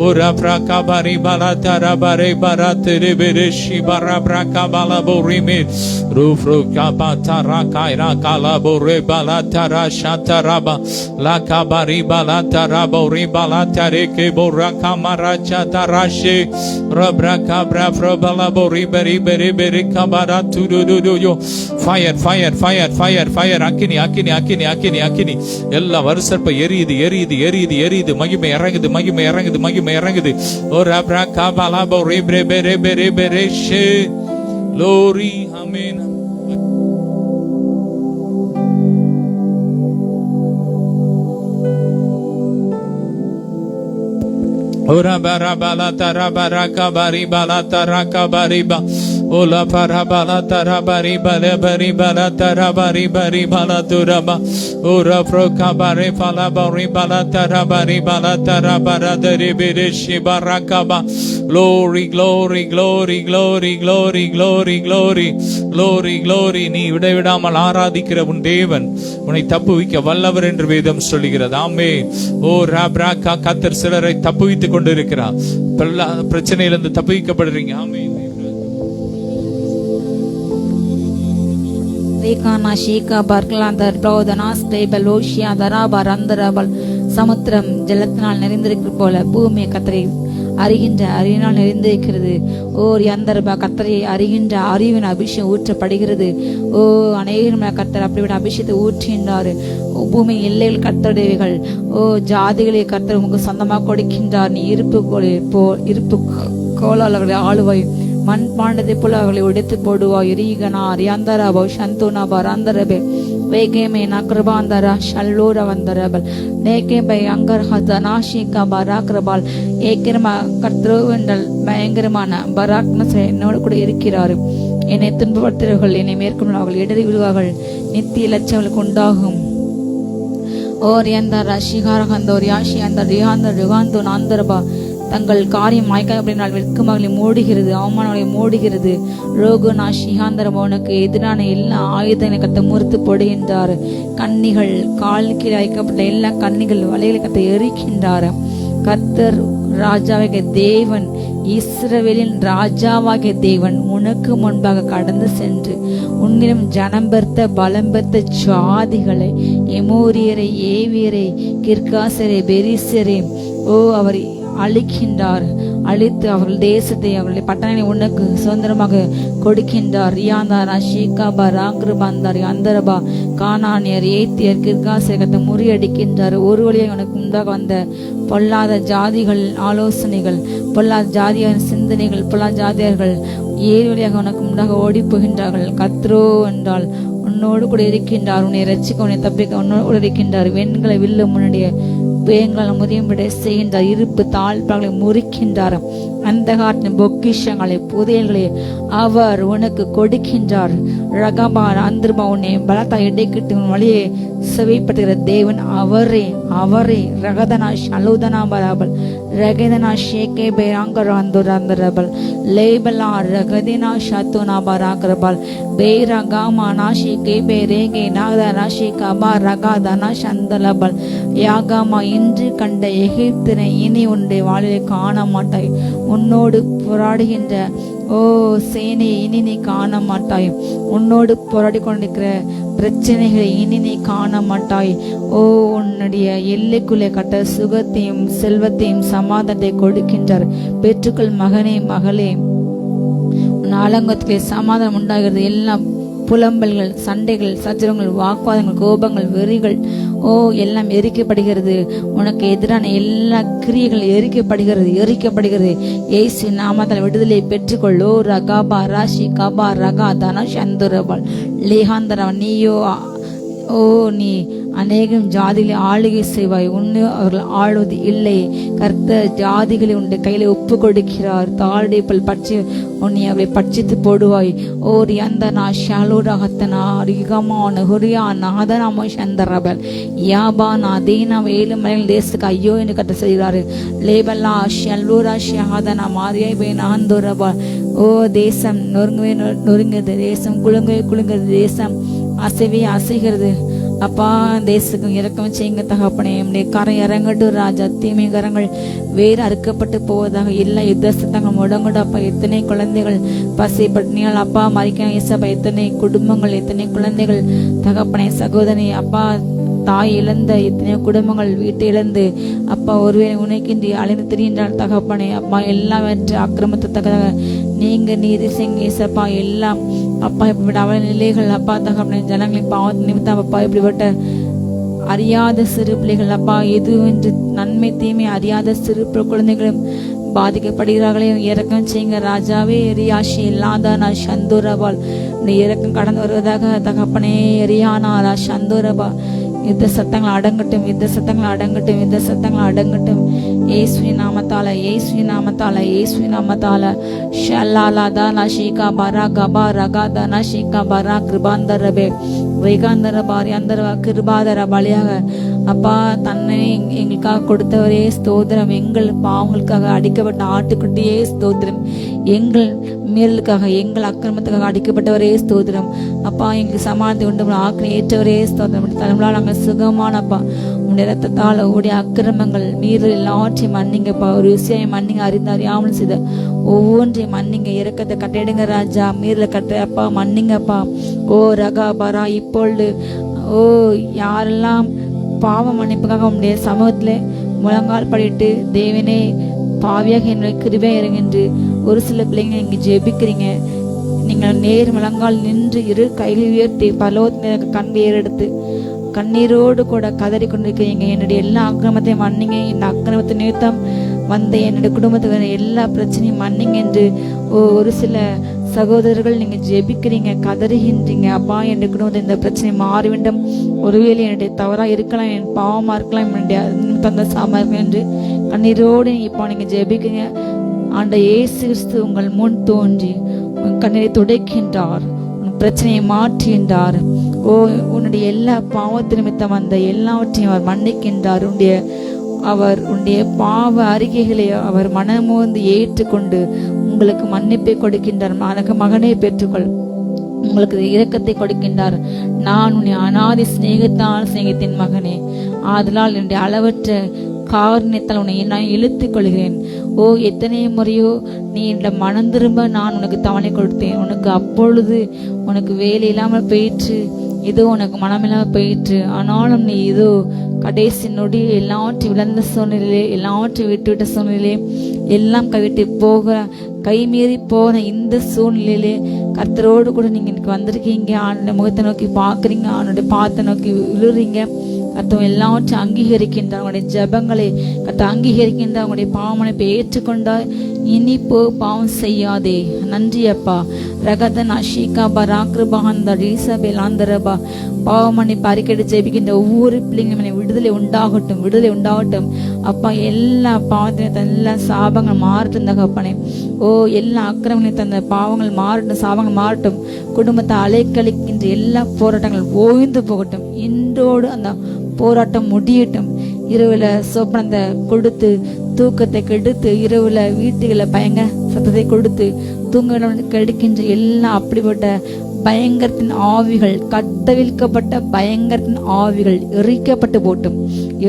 ஓ ரப்ரா கபரி பாலா தரபா ரே பரத் ரிபே ரே ஷிபா ரப்ரா காபாலா போரிமே ரூஃப்ரு காபா தரா காய்ரா காலா போரே Bala tara shataraba la kabari bala tarabo ribala tareke boraka maracha tarashe rabra kabra frobala bori beri beri beri kabara tududu yo. Fire, fire, fire, fire, fire. akini akini akini akini akini. எல்லா வருஷப்ப எரியுது, எரியுது, எரியுது, எரியுது. மகிமை இறங்குது, மகிமை இறங்குது, மகிமை இறங்குது. ஓ rabra kabala bori beri beri beri beri she. Glory, amen. Ora bara bala tara bara kabari bala tara kabari ba. Ola para bala tara bari bala bari bala tara bari bari bala turaba. Ora pro kabare bala bari bala tara bari bala tara bara dare bere shibarakaba. Glory, glory, glory, glory, glory, glory, glory, glory, glory. நீ விடாமல் ஆராதிக்கிற உன் தேவன் உன்னை தப்புவிக்க வல்லவர் என்று வேதம் சொல்லுகிறது. ஆமென். ஓ ராப்ராக்கா. கர்த்தர் சிலரை தப்புவித்துக் கொண்டிருக்கிறார். பிரச்சனையிலிருந்து தப்புவிக்கப்படுறீங்க. ஆமென். ரேகானா ஷேகா பர்கலாந்தர் ப்ளோதனாஸ் டேபலோஷியா தராபர் அந்தரபல். சமுத்திரம் ஜலத்தினால் நிறைந்திருக்கிற போல பூமி கத்தரை அறிகின்ற அறிவினால் நிறைந்திருக்கிறது. ஓர் யந்தரபா. கத்தரை அறிகின்ற அறிவின் அபிஷேகம் ஊற்றப்படுகிறது. ஓ அநேகம் கத்தர் அப்படிப்பட்ட அபிஷேகத்தை ஊற்றுகின்றார். பூமி எல்லைகள் கத்தடைகள். ஓ ஜாதிகளை கத்தர் உங்களுக்கு சொந்தமாக கொடுக்கின்றார். நீ இருப்பு கோலால் அவர்களை ஆளுவாய். மண் பாண்டதை போல அவர்களை உடைத்து போடுவாய். ரீகனா ரியாந்தராபோ சந்தோனா பராந்தரபே வேகேமே நக்ரபாந்தரா ஷல்லோர வந்தரபல் நேகேபை அங்கர் ஹதனாஷிகா பராக்ரபால். ஏக்கிரமா கர்த்தரோவென்றல் பயங்கரமான பராக்னசை என்னோடு கூட இருக்கிறார். என்னை துன்பப்படுத்துகிறவர்கள் என்னை மேற்கொள்வார்கள், இடறி விடுவார்கள், நித்திய லட்சங்களுக்கு உண்டாகும். ஓர் எந்தரா ஷிகாரகந்தோர் யாஷி அந்த ரியாந்தர் யுகாந்தோ நாந்தரபா. தங்கள் காரியம் மாய்க்காமல் வெட்கமகளை மூடுகிறது, அவமானங்களை மூடுகிறது. ரோகுனா ஷிகாந்தரம் அவனுக்கு எதிரான எல்லா ஆயுதங்களை கத்த முறுத்து போடுகின்றார். கன்னிகள் காலுக்கு வைக்கப்பட்ட எல்லா கன்னிகள் வலைகளை கத்த எரிக்கின்றார். கர்த்தர் ராஜாவாகிய தேவன், இஸ்ரவேலின் ராஜாவாகிய தேவன் உனக்கு முன்பாக கடந்து சென்று உன்னிலும் ஜனம் பெருத்த பலம் பெருத்த ஜாதிகளை, எமோரியரை, ஏவியரை, கிர்காசரை, பெரிசரை அவர் அழிக்கின்றார். அழித்து அவர்கள் தேசத்தை அவர்களுடைய பட்டணங்களை உனக்கு சுதந்திரமாக கொடுக்கின்றார். ரியாந்தாரா ஷீகாபா ராங்கிருபாந்தார் அந்தரபா கானானியர், ஏத்தியர், கிர்காசகத்தை முறியடிக்கின்றார். ஒரு வழியாக உனக்கு முன்பாக வந்த பொல்லாத ஜாதிகள் ஆலோசனைகள், பொல்லாத ஜாதியான சிந்தனைகள், பொல்லாத ஜாதியர்கள் ஏழு வழியாக உனக்கு முன்பாக ஓடி போகின்றார்கள். கத்ரோ என்றால் உன்னோடு கூட இருக்கின்றார். உன்னை ரட்சிக்க, உன்னை தப்பிக்க உன்னோடு கூட இருக்கின்றார். வெண்களை வில்லு முன்னுடைய பேங்களை முதியும்படி செய்கின்றார். இருப்பு தாழ்பாகளை முறிக்கின்றார். அந்த காட்டின் பொக்கிஷங்களை புதையல்களை அவர் உனக்கு கொடுக்கின்றார். ரகபான் அந்திரபா உன்னை பலத்தா இடைக்கிட்டு உன் வழியை செவைப்படுகிற தேவன் அவரே. அவரே ரகதனா ஷலூதனா பராபல் ரகதனா ஷேகே பேராங்கர் அந்தரபல் லேபலா ரகதினா ஷத்துனா பராகரபல் பேரகாமா நாஷி கே பேரேகே நாகதனா ஷேகபா ரகாதனா சந்தலபல் யாகாமா இன்று கண்ட எகிப்தினை இனி உன்னுடைய வாழ்விலே காண மாட்டாய். உன்னோடு போராடுகின்ற சேனையை இனி நீ காண மாட்டாய். உன்னோடு போராடி கொண்டிருக்கிற பிரச்சனைகளை இனி நீ காண மாட்டாய். உன்னுடைய எல்லைக்குள்ளே கட்ட சுகத்தையும் செல்வத்தையும் சமாதானத்தை கொடுக்கின்றார். பெற்றுக்கொள் மகனே மகளே, உன் ஆலங்கத்திலே சமாதானம் உண்டாகிறது. எல்லாம் புலம்பல்கள், சண்டைகள், சச்சரவுகள், வாக்குவாதங்கள், கோபங்கள், வெறிகள் எல்லாம் எரிக்கப்படுகிறது. உனக்கு எதிரான எல்லா கிரியைகள் எரிக்கப்படுகிறது. ஏசு நாமத்தால் விடுதலை பெற்றுக்கொள்ளோ. ரகாபா ராஷி கபா ரகா தன சந்துரபால் லேகாந்தரவன் நீயோ நீ அநேகம் ஜாதிகளை ஆளுகை செய்வாய். உன்னை அவர்கள் ஆளுவது இல்லை. கர்த்தர் ஜாதிகளை உன்னுடைய கையில ஒப்பு கொடுக்கிறார். தாழ்டைப்பல் பட்சி உன்னை அவளை பட்சித்து போடுவாய். ரியாந்தனா ஷாலோரகத்தனா ரிகமான ஹுரியா நாதனாமோ சந்தரபல் யாபானா தீனா 7 மலைகள் தேசத்துக்கு ஐயோ என்று கட்ட செய்கிறாரு. லேபல்லா ஷல்லூரா ஷஹாதனா மாரியாய் பேனாந்தோரபா. தேசம் நொறுங்குது, தேசம் குலுங்குது, தேசம் அசைகிறது. அப்பா தேசத்துக்கு இறக்கம் செய்யுங்க தகப்பனே. நம்முடைய கரம் இறங்கட்டும் ராஜா. தீமை கரங்கள் வேறு அறுக்கப்பட்டு போவதாக. எல்லா யுத்த சத்தங்கள் முடங்கட்டும் அப்பா. எத்தனை குழந்தைகள் பசி பட்டினியால் அப்பா மறிக்க இயேசப்பா. எத்தனை குடும்பங்கள், எத்தனை குழந்தைகள் தகப்பனே, சகோதரி அப்பா, தாய் இழந்த எத்தனையோ குடும்பங்கள் வீட்டை இழந்து அப்பா ஒருவேளை உனக்கின்றி அழிந்து திரிகின்றால் தகப்பனே. அப்பா எல்லாவற்றை அக்கிரமத்துக்காக நீங்க நீதி செய்யுங்க இயேசப்பா. எல்லாம் அப்பா இப்படிப்பட்ட அவல நிலைகள் அப்பா தகப்பனே, ஜனங்களின் பாவத்தின் நிமித்தம் அப்பா இப்படிப்பட்ட அறியாத சிறு பிள்ளைகள் அப்பா, எதுவென்று நன்மை தீமை அறியாத சிறு குழந்தைகளும் பாதிக்கப்படுகிறார்களே. இறக்கம் செய்யுங்க ராஜாவே. ரியாஷி இல்லாதானா சந்தோரபால் இறக்கம் கடந்து வருவதாக தகப்பனே. ரியானாரா சந்தோரபா. யுத்த சத்தங்கள் அடங்கட்டும், யுத்த சத்தங்கள் அடங்கட்டும், யுத்த சத்தங்கள் அடங்கட்டும். ஏசுவி நாமத்தால, ஏசுவி நாமத்தால, ஏசுவி நாமத்தால. ஷல்லாலாதா நஷிகா பரா கபா ரகாதா நஷிகா பரா கிருபாந்தரபே வைகாந்தர பாரியாந்தர கிருபாதர பலியாக அப்பா தன்னை எங்களுக்காக கொடுத்தவரே ஸ்தோத்திரம். எங்கள் பாவங்களுக்காக அடிக்கப்பட்ட ஆட்டுக்குட்டியே ஸ்தோத்திரம். எங்கள் மீறலுக்காக, எங்கள் அக்கிரமத்துக்காக அடிக்கப்பட்டவரே ஸ்தோத்திரம். அப்பா எங்களுக்கு சமாளத்தை உண்டு ஆக்கினை ஏற்றவரே ஸ்தோத்திரம். தலைமுறை நாங்கள் சுகமானப்பா. உடைய ரத்தத்தால் உடைய அக்கிரமங்கள் மீறல் எல்லாவற்றையும் மன்னிங்கப்பா. ஒரு விஷயம் மன்னிங்க. அறியாமல் செய்த ஒவ்வொன்றையும் மன்னிங்க. இறக்கத்தை கட்டிடுங்க ராஜா. மீறல கட்டுறப்பா மன்னிங்கப்பா. ரகா பரா. இப்பொழுது யாரெல்லாம் பாவ மன்னிப்புக்காக உடைய சமூகத்துல முழங்கால் படிட்டு தேவனே பாவியாக என்னுடைய கிருபை இறங்கென்று ஒரு சில பிள்ளைங்க நீங்க ஜெபிக்கிறீங்க. நீங்கள் நேர் முழங்கால் நின்று இரு கைகள் உயர்த்தி பலோத் கண்கள் ஏறெடுத்து கண்ணீரோடு கூட கதறி கொண்டிருக்கிறீங்க. என்னுடைய எல்லா அக்கிரமத்தையும் மன்னிங்க. இந்த அக்கிரமத்தை நிமித்தம் வந்த என்னுடைய குடும்பத்துக்கு எல்லா பிரச்சனையும் மன்னிங்க என்று ஒரு சில சகோதரர்கள் நீங்க ஜெபிக்கிறீங்க, கதறுகின்றீங்க. அப்பா என்னுடைய குடும்பத்தை இந்த பிரச்சனை மாற வேண்டும். ஒருவேளை என்னுடைய தவறா இருக்கலாம், என் பாவமா இருக்கலாம், என்னுடைய தந்த சாமா இருக்கலாம் என்று கண்ணீரோடு இப்போ நீங்க ஜெபிக்கிறீங்க. ஆண்டவர் இயேசு கிறிஸ்து உங்கள் முன் தோன்றி உன் கண்ணீரை துடைக்கின்றார், உன் பிரச்சனையை மாற்றுகின்றார். உன்னுடைய எல்லா பாவத்து நிமித்தம் வந்த எல்லாவற்றையும் அவர் மன்னிக்கின்றார். அவர் உன்னுடைய பாவ அறிக்கைகளை அவர் மனமோந்து ஏற்றுக்கொண்டு உங்களுக்கு மன்னிப்பை கொடுக்கின்றார். மகனே பெற்றுக்கொள், உங்களுக்கு இரக்கத்தை கொடுக்கின்றார். நான் உன்னை அநாதி சிநேகித்தேன் மகனே, ஆதலால் என்னுடைய அளவற்ற காரணத்தால் உன்னை நான் இழுத்துக் கொள்கிறேன். எத்தனை முறையோ நீ இந்த மனம் திரும்ப நான் உனக்கு தவணை கொடுத்தேன். உனக்கு அப்பொழுது உனக்கு வேலை இல்லாமல் போயிற்று, இதோ உனக்கு மனமில்லாமல் போயிற்று. ஆனாலும் நீ இதோ கடைசி நொடி எல்லாவற்றையும் இழந்த சூழ்நிலையிலே, எல்லாவற்றையும் விட்டுவிட்ட சூழ்நிலையிலே, எல்லாம் கைவிட்டு கைமீறி போன இந்த சூழ்நிலையிலே கர்த்தரோடு கூட நீங்க இன்னைக்கு வந்திருக்கீங்க. அவனுடைய முகத்தை நோக்கி பாக்குறீங்க, அவனுடைய பாத்தை நோக்கி விழுறீங்க. கர்த்தர் எல்லாவற்றையும் அங்கீகரிக்கின்றார். அவங்களுடைய ஜபங்களை கர்த்தர் அங்கீகரிக்கின்றார். அவங்களுடைய பாவமனைப்பை ஏற்றுக்கொண்டார். இனி பாவம் செய்யாதே. நன்றி அப்பா. ரகதன் அஷிகா பராக்கிருபாந்த ரீசபேலாந்தரபா. பாவமனை பறிக்கெடு ஜெபிக்கின்ற ஒவ்வொரு பிள்ளைங்களும் விடுதலை உண்டாகட்டும், விடுதலை உண்டாகட்டும் அப்பா. எல்லா பாவத்தினை எல்லா சாபங்கள் மாறட்டும் தகப்பனே. எல்லா அக்கிரமங்களையும் தந்த பாவங்கள் மாறட்டும், சாபங்கள் மாறட்டும். குடும்பத்தை அலைக்கழிக்கின்ற எல்லா போராட்டங்கள் ஓய்ந்து போகட்டும். இன்றோடு அந்த போராட்டம் முடியட்டும். இரவுல சொப்பனத்தை கொடுத்து தூக்கத்தை கெடுத்து, இரவுல வீட்டுகளை பயங்கர சத்தத்தை கொடுத்து தூங்க கெடுக்கின்ற எல்லாம் அப்படிப்பட்ட பயங்கரத்தின் ஆவிகள், கட்டவிழ்க்கப்பட்ட பயங்கரத்தின் ஆவிகள் எரிக்கப்பட்டு போட்டும்,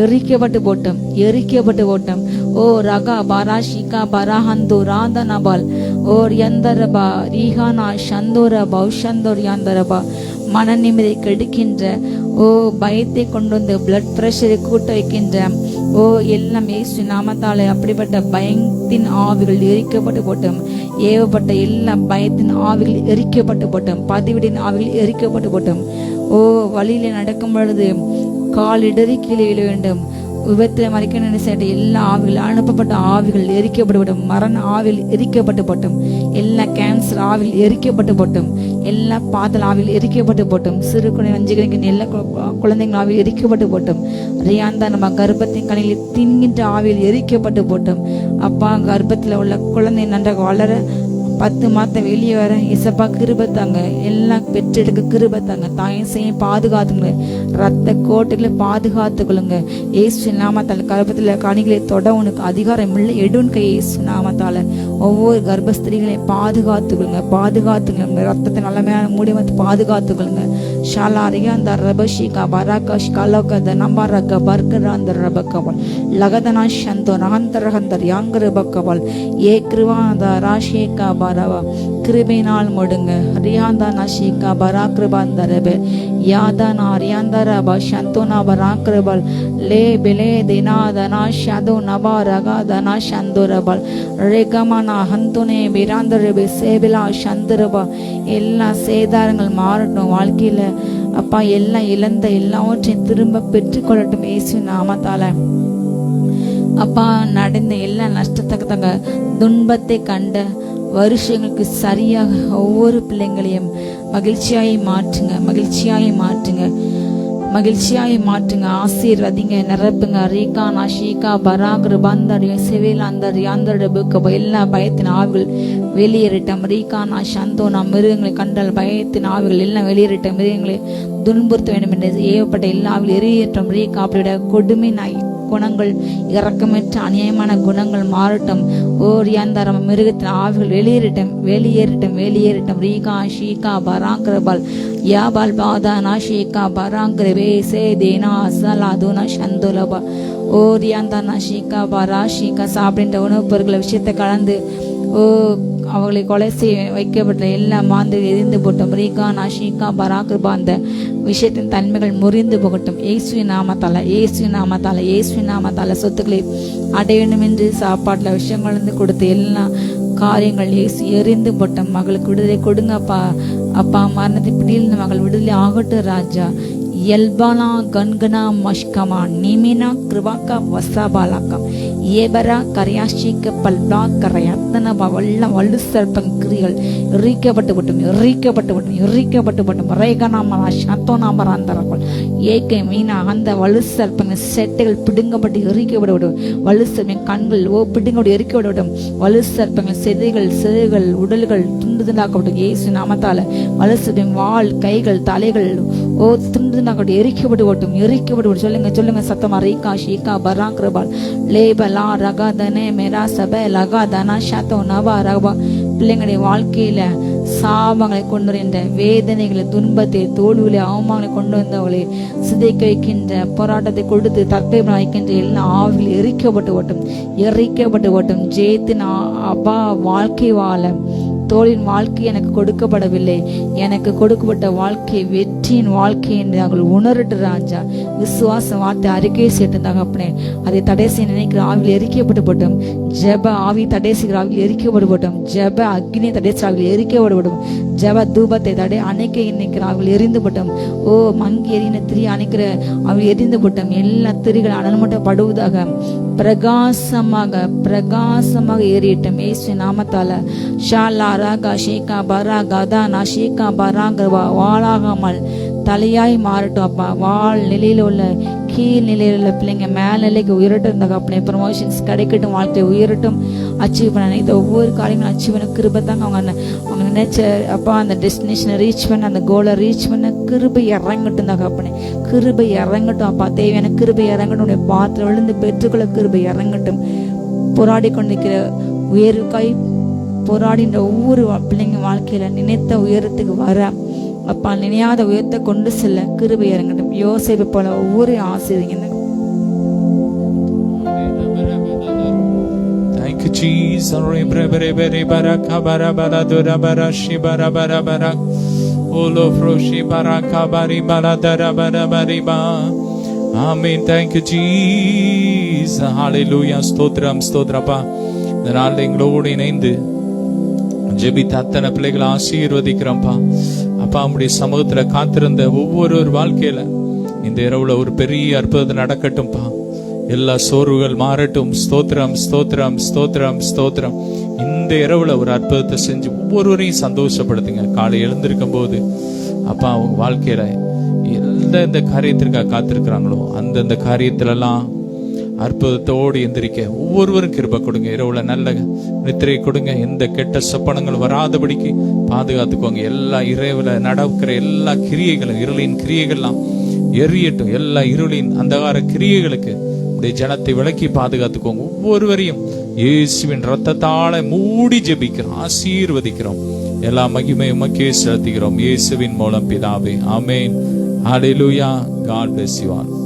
எரிக்கப்பட்டு போட்டும், எரிக்கப்பட்டு போட்டும். ஓ ரகா பாரா ஷிகா பராஹந்து ராதனபால் ஓர் யந்தரபா ரீஹானா சந்தோரபா உஷந்தோர் யாந்தரபா. மன நிம்மதி கெடுக்கின்ற, ஓ பயத்தை கொண்டு வந்து பிளட் பிரஷரை கூட்ட வைக்கின்ற, ஓ எல்லாம் இயேசு நாமத்தாலே அப்படிப்பட்ட பயத்தின் ஆவிகள் எரிக்கப்பட்டு போட்டும். ஏவப்பட்ட எல்லா பயத்தின் ஆவிகள் எரிக்கப்பட்டு போட்டும். பதிவிடின் ஆவிகள் எரிக்கப்பட்டு போட்டும். ஓ வழியில நடக்கும் பொழுது கால் இடறி கீழே விழ வேண்டும், விபத்தில் மறைக்க செய்ய எல்லா ஆவிகள், அனுப்பப்பட்ட ஆவிகள் எரிக்கப்பட்டு, மரண ஆவிகள் எரிக்கப்பட்டு போட்டும். எல்லா கேன்சர் ஆவிகள் எரிக்கப்பட்டு போட்டும். எல்லா பாதல் ஆவிகள் எரிக்கப்பட்டு போட்டும். சிறு குழந்தை வஞ்சிகளின் எல்லா குழந்தைகள் ஆவியில் எரிக்கப்பட்டு போட்டும். ரியாந்தா நம்ம கர்ப்பத்தின் கணியில் தின்கின்ற ஆவியில் எரிக்கப்பட்டு போட்டும். அப்பா கர்ப்பத்தில் உள்ள குழந்தை நன்றாக வளர 10 மாதம் வெளியே வர இசப்பா கிருபத்தாங்க, எல்லாம் பெற்றெடுக்க கிருபத்தாங்க. தாயும் செய்ய பாதுகாத்துங்க, ரத்த கோட்டைகளை பாதுகாத்துக்கொள்ளுங்க. ஏசு நாமத்தால கர்ப்பத்தில் கனிகளை தொட உனக்கு அதிகாரம் இல்லை, எடுன்க ஏசு நாமத்தால ஒவ்வொரு கர்ப்பஸ்திரிகளையும் பாதுகாத்துக்கொள்ளுங்க, பாதுகாத்துக்கொள்ளுங்க. ரத்தத்தை நல்ல மூடி வந்து பாதுகாத்துக்கொள்ளுங்க. ஷாலாரியா அந்த ரபஷிகா பராகாஷ் கலோக நம்பரக பர்கராந்த ரபக்கவல் லகதனா சந்தோ நாந்தரகந்தர் யாங்கர பக்கவல் ஏ கிருவாந்த ராஷேகா பரவ கிருபையினால் முடுங்க. ரியாந்தா நஷிகா பராக்கிருபாந்தரபே யாதனா ரியாந்தரப சந்தோனா பராக்கிருபல் லே பிலே தினாதனா ஷதோ நபா ரகாதனா சந்தோரபல் ரெகமனா ஹந்துனே பிராந்தரபே சேபிலா சந்தரபா. எல்லா சேதாரங்கள் மாறட்டும் வாழ்க்கையில அப்பா. எல்லாம் இழந்த எல்லாவற்றையும் திரும்ப பெற்றுக்கொள்ளட்டும் இயேசு நாமத்தால. அப்பா நடந்த எல்லா நஷ்டத்தக்க துன்பத்தை கண்ட வருஷங்களுக்கு சரியாக ஒவ்வொரு பிள்ளைங்களையும் மகிழ்ச்சியாய் மாற்றுங்க, மகிழ்ச்சியாய் மாற்றுங்க, மகிழ்ச்சியாய் மாற்றுங்க. ஆசீர்வதிங்க, நிரப்புங்க. ரீகா நாஷிகா பராகர் பந்தர் செவில் அந்த யாந்தர் புக்க எல்லா பயத்தின் ஆவிகள் வெளியேறிட்டம். ரீகா நா சந்தோனா மிருகங்களை கண்டால் பயத்தின் ஆவிகள் எல்லாம் வெளியேறிட்ட. மிருகங்களை துன்புறுத்த வேண்டும் என்று ஏவப்பட்ட எல்லா ஆவிகள் எரியட்டும். ரீகா அப்படியோட கொடுமை நாய் குணங்கள், இறக்கமற்ற அநியாயமான குணங்கள் மாறட்டும். ஓரியாந்தரம் மிருகத்தின் ஆவிகள் வெளியேறிட்டம், வெளியேறிட்டம், வெளியேறிட்டம். ரீகா ஷீகா பராங்கிரபால் யாபால் பாதானா ஷீகா பராங்கிரவே சே தேனா அசலா தூனா சந்துலபா. ஓரியாந்தானா ஷீகா பரா ஷீகா சாப்பிடுன்ற உணவுப் பொருட்களை விஷயத்தை கலந்து அவர்களை கொலை செய்ய வைக்கப்பட்ட எல்லா மாந்திரிகள் எரிந்து போட்டோம். ரீகா நாஷிகா பராகிருபா அந்த விஷயத்தின் தன்மைகள் முறிந்து போகட்டும். இயேசு நாமத்தால, இயேசு நாமத்தால, இயேசு நாமத்தால சொத்துக்களை அடைய வேண்டும் என்று சாப்பாட்டுல விஷயங்கள் இருந்து கொடுத்த எல்லா காரியங்கள் இயேசு எரிந்து போட்டோம். மகளுக்கு விடுதலை கொடுங்க அப்பா. அப்பா மரணத்தை பிடியில் மகள் விடுதலை ஆகட்டும் ராஜா. எல்பானா கன்கனா மஷ்கமா நிமினா கிருபாக்கா வசாபாலாக்கா ஏபரா கரையாஷிக்க பல்பா கரையாத்தன வல்ல வலு சர்ப்பங் கிரிகள் எரிக்கப்பட்டு விட்டும், எரிக்கப்பட்டு விட்டும், எரிக்கப்பட்டு விட்டும். ரேகனாமரா சத்தோனாமராந்தரங்கள் ஏகே மீனா அந்த வலு சர்ப்பங்க செட்டைகள் பிடுங்கப்பட்டு எரிக்கப்பட்டு விடும். வலு சர்ப்பம் கண்கள் பிடுங்கப்பட்டு எரிக்கப்பட்டு விடும். வலு சர்ப்பங்கள் செதைகள் உடல்கள் துண்டு துண்டாக்கப்பட்டு இயேசு நாமத்தால. வலு சர்ப்பம் வால் கைகள் தலைகள் துண்டு எரிக்கப்பட்டு ஓட்டும், எரிக்கப்பட்டு ஓட்டும். சொல்லுங்க சொல்லுங்க சத்தமா. ரீகா ஷீகா பராக்கிரபால் லேபலா ரகாதனே மேரா சபை லகாதனா ஷாத்தோ நவா ரகபா. பிள்ளைங்களுடைய வாழ்க்கையில சாபங்களை கொண்டு வருகின்ற வேதனைகளை, துன்பத்தை, தோல்விகளை, அவமானங்களை கொண்டு வந்தவர்களை சிதைக்க வைக்கின்ற போராட்டத்தை கொடுத்து தற்கொலை வைக்கின்ற எல்லா ஆவிகள் எரிக்கப்பட்டு ஓட்டும், எரிக்கப்பட்டு ஓட்டும். ஜெயத்தின் அப்பா வாழ்க்கை வாழ தோளின் வாழ்க்கை எனக்கு கொடுக்கப்படவில்லை, எனக்கு கொடுக்கப்பட்ட வாழ்க்கை வெற்றியின் வாழ்க்கை என்று நாங்கள் உணரட்டு ராஜா. விசுவாச வார்த்தை அறிக்கை செய்து தகப்பனே. அதை தடை செய்ய நினைக்கிற ஆவியில் எரிக்கப்பட்டு போட்டோம். ஜெப ஆவி தடை செய்கிற ஆவியில் எரிக்கப்பட்டு போட்டோம். ஜெப அக்னி தடை செய்கிற ஆவியில் எரிக்கப்படும். ஜெப தூபத்தை தடை அணைக்க நினைக்கிற ஆவியில் எரிந்து போட்டோம். மங்கி எரின திரி அணைக்கிற ஆவியில் எரிந்து போட்டோம். எல்லா திரிகள் அனல்மட்டப்படுவதாக பிரகாசமாக பிரகாசமாக ஏறிட்டோம் இயேசு நாமத்தால. ஷாலா ராகா ஷேகா பரா கதா நா ஷேகா பராங்கவா வாழாகாமல் தலையாய் மாறட்டும் அப்பா. வாழ் நிலையில உள்ள கீழ் நிலையில உள்ள பிள்ளைங்க மேல் நிலைக்கு உயரட்டும். இருந்தாங்க அப்படி ப்ரமோஷன்ஸ் கிடைக்கட்டும், வாழ்க்கை உயரட்டும். அச்சீவ் பண்ண நினைத்த ஒவ்வொரு காரியங்களும் அச்சீவ் பண்ண கிருபத்தாங்க. அவங்க நினைச்ச அப்பா அந்த டெஸ்டினேஷனை ரீச் பண்ண, அந்த கோலை ரீச் பண்ண கிருபை இறங்கட்டும் தாங்க அப்பனே. கிருபை இறங்கட்டும் அப்பா. தேவையான கிருபை இறங்கட்டும். உடைய பாத்திரம் விழுந்து பெற்றுக்கொள்ள கிருபை இறங்கட்டும். போராடி கொண்டிருக்கிற உயர்வுக்காய் போராடின்ற ஒவ்வொரு பிள்ளைங்க வாழ்க்கையில நினைத்த உயரத்துக்கு வர அப்பா நினையாத உயர்த்த கொண்டு செல்ல கிருபை இறங்கட்டும். யோசேப்பு போல ஒவ்வொரு ஆசீர்வதிங்க. Thank you, Jesus. Rebere baraka bara bara dura bara shi bara bara bara. Olo froshi baraka bari bara dara bara bari ba. Amen. Thank you, Jesus. Hallelujah. ஸ்தோத்திரம் ஸ்தோத்திரப்பா. இந்த நாளில் எங்களோடு இணைந்து ஜெபித்த அத்தனை பிள்ளைகளை ஆசீர்வதிக்கிறோம்ப்பா. அப்பா உம்முடைய சமூகத்துல காத்திருந்த ஒவ்வொரு வாழ்க்கையில இந்த இரவுல ஒரு பெரிய அற்புதம் நடக்கட்டும்பா. எல்லா சோர்வுகள் மாறட்டும். ஸ்தோத்திரம் ஸ்தோத்திரம் ஸ்தோத்திரம் ஸ்தோத்திரம். இந்த இரவுல ஒரு அற்புதத்தை செஞ்சு ஒவ்வொருவரையும் சந்தோஷப்படுத்துங்க. காலை எழுந்திருக்கும் போது அப்பா அவங்க வாழ்க்கையில எந்த காரியத்திற்காக காத்திருக்கிறாங்களோ அந்தந்த காரியத்திலெல்லாம் அற்புதத்தோடு எந்திரிக்க ஒவ்வொருவரும் கிருபை கொடுங்க. இரவுல நல்ல நித்திரை கொடுங்க. எந்த கெட்ட சொப்பனங்கள் வராதபடிக்கு பாதுகாத்துக்கோங்க. எல்லா இரவுல நடக்கிற எல்லா கிரியைகளும் இருளின் கிரியைகள்லாம் எரியட்டும். எல்லா இருளின் அந்தகார கிரியைகளுக்கு ஜனத்தை விலக்கி பாதுகாத்துக்கோங்க. ஒவ்வொருவரையும் இயேசுவின் இரத்தத்தால மூடி ஜெபிக்கிறோம், ஆசீர்வதிக்கிறோம். எல்லா மகிமையும் உமக்கே செலுத்துகிறோம். இயேசுவின் மூலம் பிதாவே, ஆமென். ஹல்லேலூயா. God bless you all.